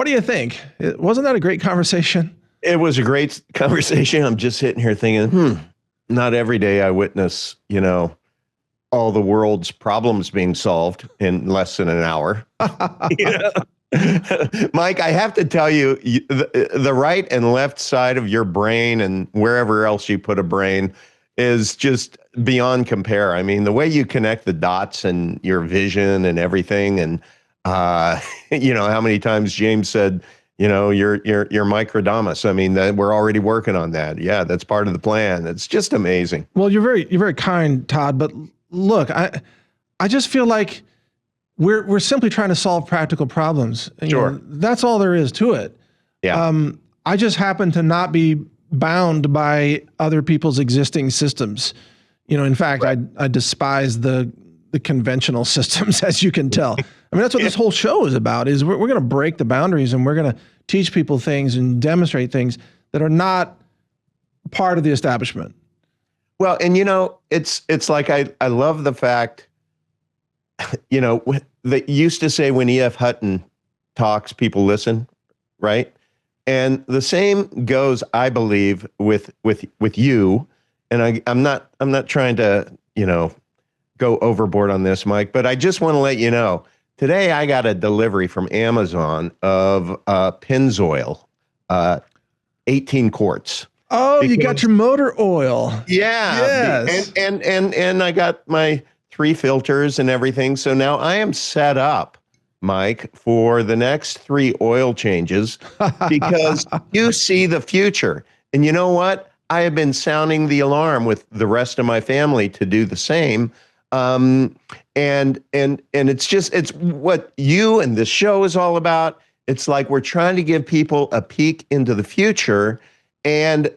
do you think? Wasn't that a great conversation? It was a great conversation. I'm just sitting here thinking, not every day I witness, all the world's problems being solved in less than an hour. Mike, I have to tell you, the right and left side of your brain and wherever else you put a brain is just beyond compare. I mean, the way you connect the dots and your vision and everything, and how many times James said, you're microdamus. I mean, that we're already working on that. Yeah, that's part of the plan. It's just amazing. Well, you're very kind, Todd. But look, I just feel like we're simply trying to solve practical problems. Sure, that's all there is to it. Yeah. I just happen to not be bound by other people's existing systems. In fact, right. I despise the conventional systems, as you can tell. I mean, that's what this whole show is about, is we're going to break the boundaries, and we're going to teach people things and demonstrate things that are not part of the establishment. Well, and it's like, I love the fact, they used to say when E.F. Hutton talks, people listen, right? And the same goes, I believe, with you. And I'm not trying to, go overboard on this, Mike, but I just want to let you know, today I got a delivery from Amazon of Pennzoil, 18 quarts. Oh, you got your motor oil. Yeah. Yes. And I got my 3 filters and everything. So now I am set up, Mike, for the next 3 oil changes because you see the future. And you know what? I have been sounding the alarm with the rest of my family to do the same. And it's what you and this show is all about. It's like we're trying to give people a peek into the future and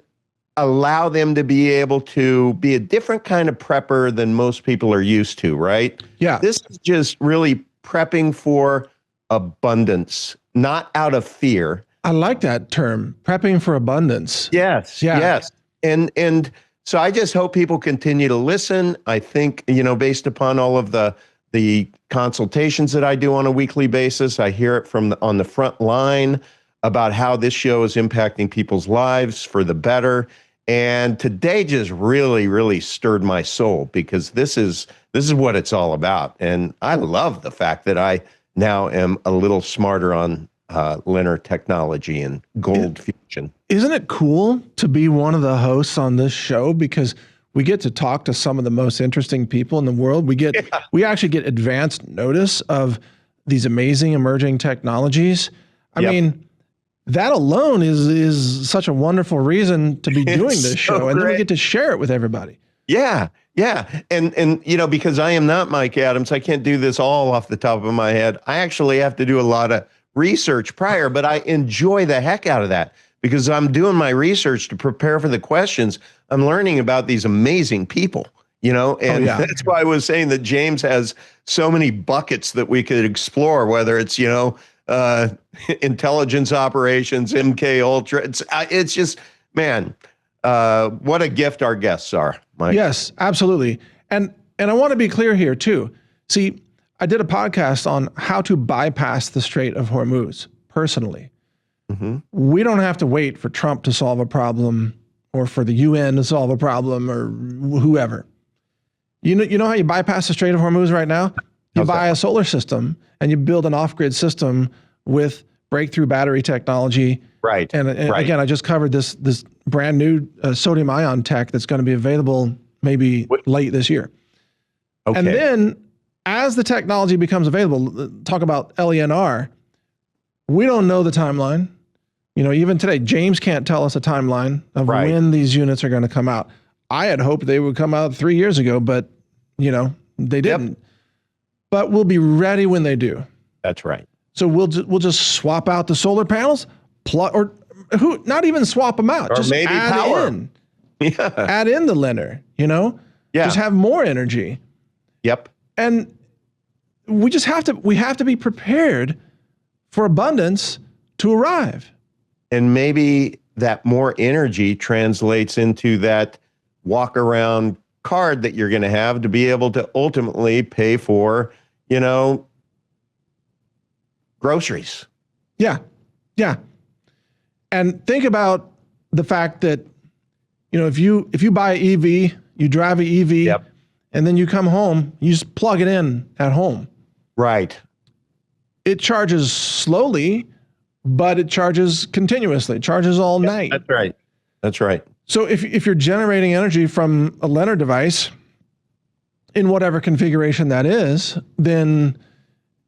allow them to be able to be a different kind of prepper than most people are used to, right? Yeah. This is just really prepping for abundance, not out of fear. I like that term, prepping for abundance. Yes. Yeah. Yes. And so I just hope people continue to listen. I think, based upon all of the consultations that I do on a weekly basis, I hear it on the front line about how this show is impacting people's lives for the better. And today just really, really stirred my soul because this is what it's all about. And I love the fact that I now am a little smarter on LENR technology and gold fusion. Isn't it cool to be one of the hosts on this show? Because we get to talk to some of the most interesting people in the world. We actually get advanced notice of these amazing emerging technologies. I mean, that alone is such a wonderful reason to be doing this show. And then we get to share it with everybody. Yeah. And you know, because I am not Mike Adams, I can't do this all off the top of my head. I actually have to do a lot of research prior, but I enjoy the heck out of that because I'm doing my research to prepare for the questions. I'm learning about these amazing people, you know, and that's why I was saying that James has so many buckets that we could explore, whether it's, you know, intelligence operations, MK Ultra. It's just, man, what a gift our guests are, Mike. Yes, absolutely. And I want to be clear here too. See, I did a podcast on how to bypass the Strait of Hormuz personally. Mm-hmm. We don't have to wait for Trump to solve a problem or for the UN to solve a problem or whoever. You know how you bypass the Strait of Hormuz right now? You buy a solar system and you build an off-grid system with breakthrough battery technology. Right. And again, I just covered this brand new sodium ion tech that's going to be available maybe late this year. Okay. And then as the technology becomes available, talk about LENR, we don't know the timeline. You know, even today, James can't tell us a timeline of when these units are going to come out. I had hoped they would come out 3 years ago, but, you know, they didn't. Yep. But we'll be ready when they do. That's right. So we'll just swap out the solar panels, not even swap them out. Or just maybe add power. Add in the LENR, you know? Yeah. Just have more energy. Yep. And we have to be prepared for abundance to arrive. And maybe that more energy translates into that walk around card that you're going to have to be able to ultimately pay for, you know, groceries. Yeah. And think about the fact that, you know, if you buy an EV, you drive an EV, and then you come home, you just plug it in at home. Right. It charges slowly, but it charges continuously. It charges all night. That's right. So if you're generating energy from a LENR device in whatever configuration that is, then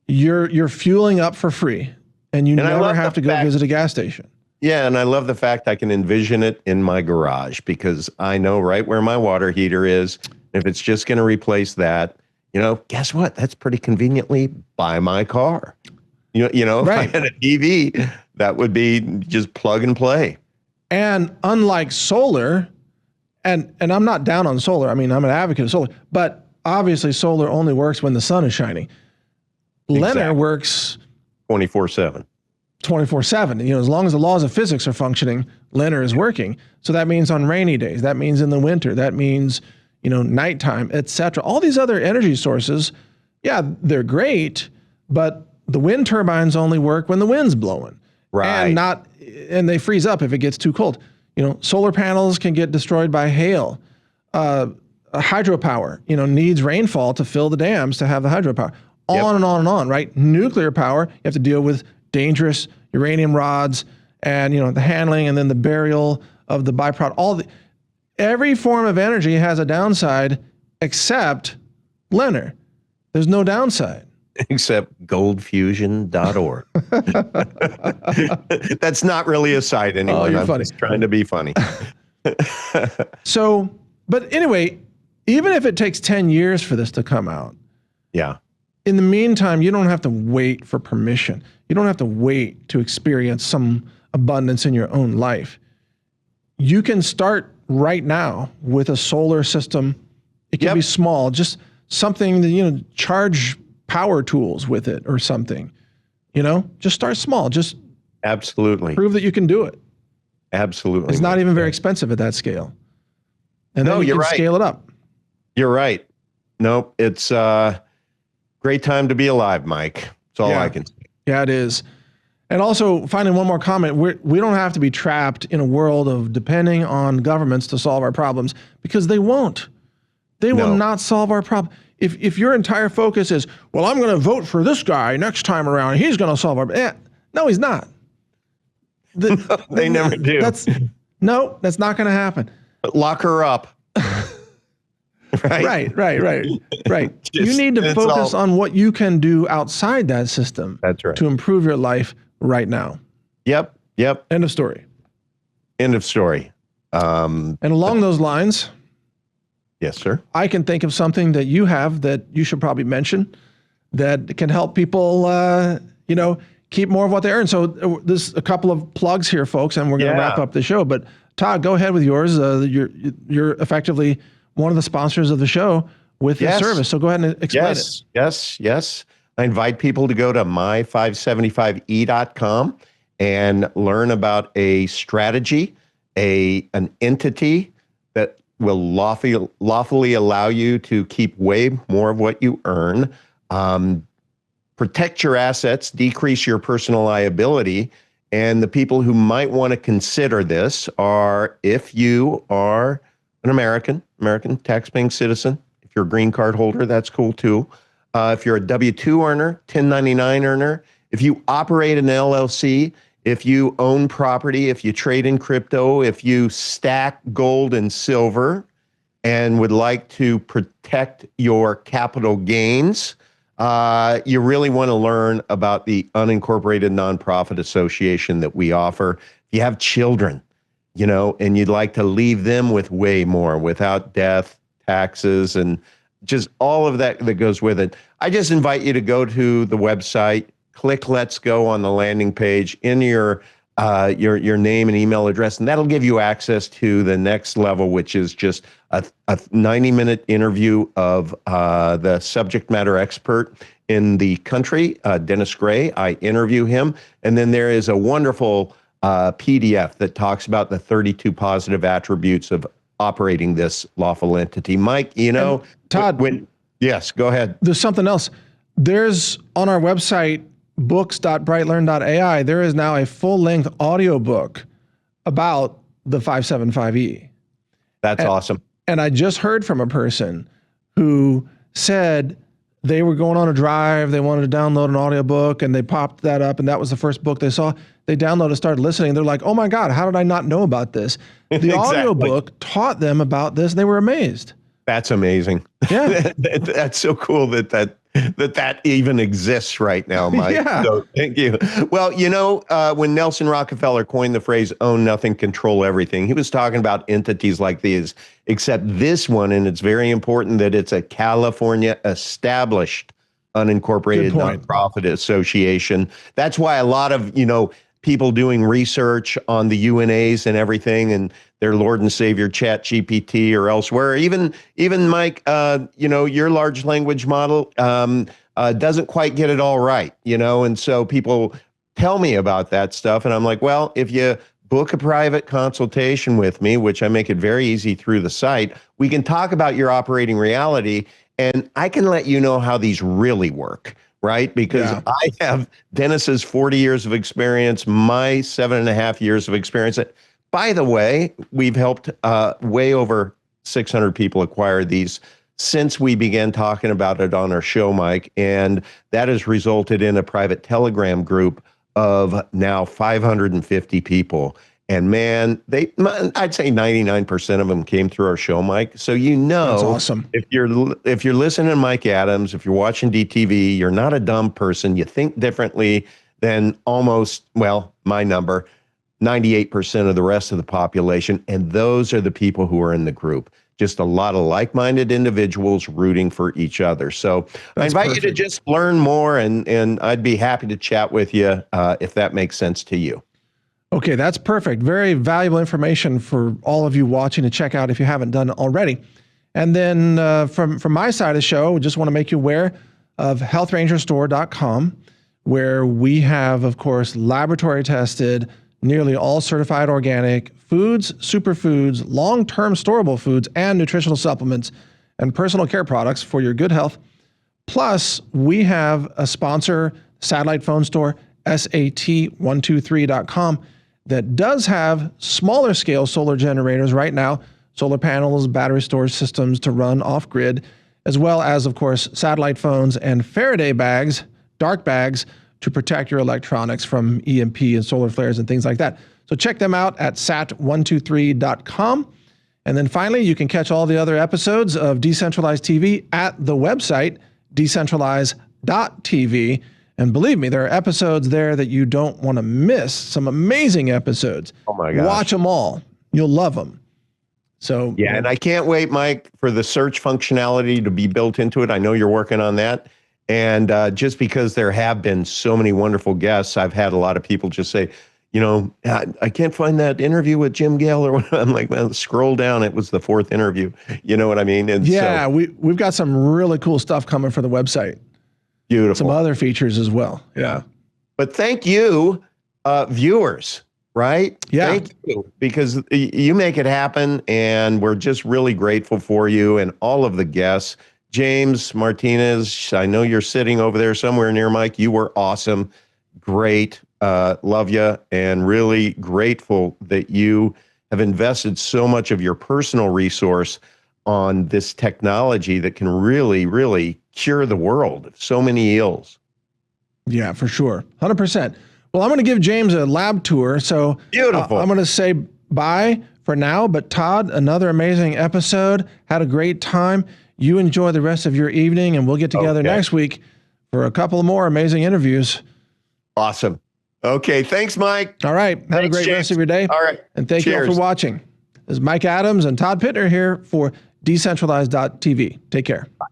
you're fueling up for free, and you never have to go visit a gas station. Yeah, and I love the fact I can envision it in my garage because I know right where my water heater is. If it's just going to replace that, you know, guess what? That's pretty conveniently by my car. You know, right. If I had an EV, that would be just plug and play. And unlike solar, and I'm not down on solar. I mean, I'm an advocate of solar, but obviously solar only works when the sun is shining. Exactly. LENR works 24/7. 24/7. You know, as long as the laws of physics are functioning, LENR is working. So that means on rainy days, that means in the winter, that means, you know, nighttime, etc. All these other energy sources, yeah, they're great, but the wind turbines only work when the wind's blowing. Right. And they freeze up if it gets too cold. You know, solar panels can get destroyed by hail. Hydropower, you know, needs rainfall to fill the dams to have the hydropower. On and on and on, right? Nuclear power, you have to deal with dangerous uranium rods and, you know, the handling and then the burial of the byproduct. Every form of energy has a downside except LENR. There's no downside. Except goldfusion.org. That's not really a site anymore. Oh, you're funny. I'm just trying to be funny. So, but anyway, even if it takes 10 years for this to come out, in the meantime, you don't have to wait for permission. You don't have to wait to experience some abundance in your own life. You can start right now with a solar system. It can be small, just something that, you know, charge power tools with it or something. You know, just start small. Just absolutely prove that you can do it. Absolutely. It's not even very expensive at that scale. And then you can scale it up. You're right. Nope. It's great time to be alive, Mike. That's all I can say. Yeah, it is. And also, finally, one more comment. We don't have to be trapped in a world of depending on governments to solve our problems because they won't. They will not solve our problem. if your entire focus is, well, I'm going to vote for this guy next time around, he's going to solve our, no, he's not. They never do. That's not going to happen. Lock her up. Right. Right. You Just- need to it's focus all- on what you can do outside that system. That's right. To improve your life right now. Yep. End of story. End of story. And along those lines, Yes, sir. I can think of something that you have that you should probably mention that can help people, keep more of what they earn. So there's a couple of plugs here, folks, and we're going to wrap up the show. But Todd, go ahead with yours. You're effectively one of the sponsors of the show with this service. So go ahead and explain it. Yes. I invite people to go to my575e.com and learn about a strategy, an entity that will lawfully allow you to keep way more of what you earn, protect your assets, decrease your personal liability. And the people who might want to consider this are if you are an American tax-paying citizen. If you're a green card holder, that's cool too. If you're a W-2 earner, 1099 earner, if you operate an LLC, if you own property, if you trade in crypto, if you stack gold and silver and would like to protect your capital gains, you really want to learn about the unincorporated nonprofit association that we offer. If you have children, and you'd like to leave them with way more without death, taxes, and just all of that goes with it. I just invite you to go to the website, click Let's Go on the landing page, in your name and email address, and that'll give you access to the next level, which is just a 90-minute interview of the subject matter expert in the country, Dennis Gray. I interview him, and then there is a wonderful PDF that talks about the 32 positive attributes of operating this lawful entity. Mike, Todd, yes, go ahead. There's something else. There's on our website, books.brightlearn.ai, there is now a full-length audiobook about the 575E. That's awesome. And I just heard from a person who said they were going on a drive, they wanted to download an audiobook, and they popped that up, and that was the first book they saw. They downloaded, started listening. They're like, oh my God, how did I not know about this? The Exactly. audiobook taught them about this, and they were amazed. That's amazing. Yeah. That's so cool that even exists right now, Mike. Yeah. So thank you. Well, when Nelson Rockefeller coined the phrase own nothing, control everything, he was talking about entities like these, except this one, and it's very important that it's a California established unincorporated nonprofit association. That's why a lot of, people doing research on the UNAs and everything and their Lord and Savior ChatGPT or elsewhere, even Mike, your large language model doesn't quite get it all right, and so people tell me about that stuff. And I'm like, well, if you book a private consultation with me, which I make it very easy through the site, we can talk about your operating reality and I can let you know how these really work. Right? Because I have Dennis's 40 years of experience, my 7.5 years of experience. By the way, we've helped way over 600 people acquire these since we began talking about it on our show, Mike. And that has resulted in a private Telegram group of now 550 people. And man, I'd say 99% of them came through our show, Mike. So That's awesome. If you're listening to Mike Adams, if you're watching DTV, you're not a dumb person. You think differently than my number, 98% of the rest of the population. And those are the people who are in the group. Just a lot of like-minded individuals rooting for each other. So I invite you to just learn more, and I'd be happy to chat with you if that makes sense to you. Okay, that's perfect. Very valuable information for all of you watching to check out if you haven't done it already. And then from my side of the show, we just want to make you aware of healthrangerstore.com, where we have, of course, laboratory tested, nearly all certified organic foods, superfoods, long-term storable foods, and nutritional supplements and personal care products for your good health. Plus, we have a sponsor, satellite phone store, SAT123.com, that does have smaller scale solar generators right now, solar panels, battery storage systems to run off grid. as well as, of course, satellite phones and Faraday bags, dark bags, to protect your electronics from EMP and solar flares and things like that. So check them out at sat123.com. And then finally, you can catch all the other episodes of Decentralized TV at the website, decentralized.tv. And believe me, there are episodes there that you don't want to miss. Some amazing episodes. Oh my gosh. Watch them all. You'll love them. So yeah, and I can't wait, Mike, for the search functionality to be built into it. I know you're working on that. And just because there have been so many wonderful guests, I've had a lot of people just say, you know, I can't find that interview with Jim Gale or whatever. I'm like, well, scroll down. It was the 4th interview. You know what I mean? And yeah, we've got some really cool stuff coming for the website. Beautiful. Some other features as well. Yeah. But thank you, viewers, right? Yeah. Thank you, because you make it happen, and we're just really grateful for you and all of the guests. James Martinez, I know you're sitting over there somewhere near Mike. You were awesome. Great. Love you, and really grateful that you have invested so much of your personal resource on this technology that can really, really cure the world of so many ills. Yeah, for sure. 100%. Well, I'm going to give James a lab tour. So beautiful. I'm going to say bye for now. But Todd, another amazing episode. Had a great time. You enjoy the rest of your evening, and we'll get together next week for a couple more amazing interviews. Awesome. Okay. Thanks, Mike. All right. Have a great rest of your day. All right. And thank you all for watching. This is Mike Adams and Todd Pittner here for Decentralized.tv. Take care. Bye.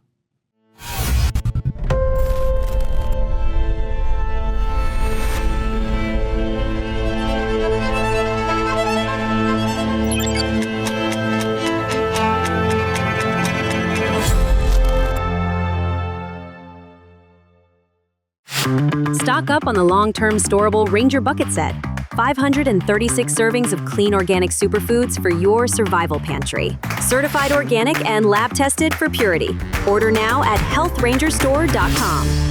Stock up on the long-term storable Ranger Bucket Set. 536 servings of clean organic superfoods for your survival pantry. Certified organic and lab tested for purity. Order now at healthrangerstore.com.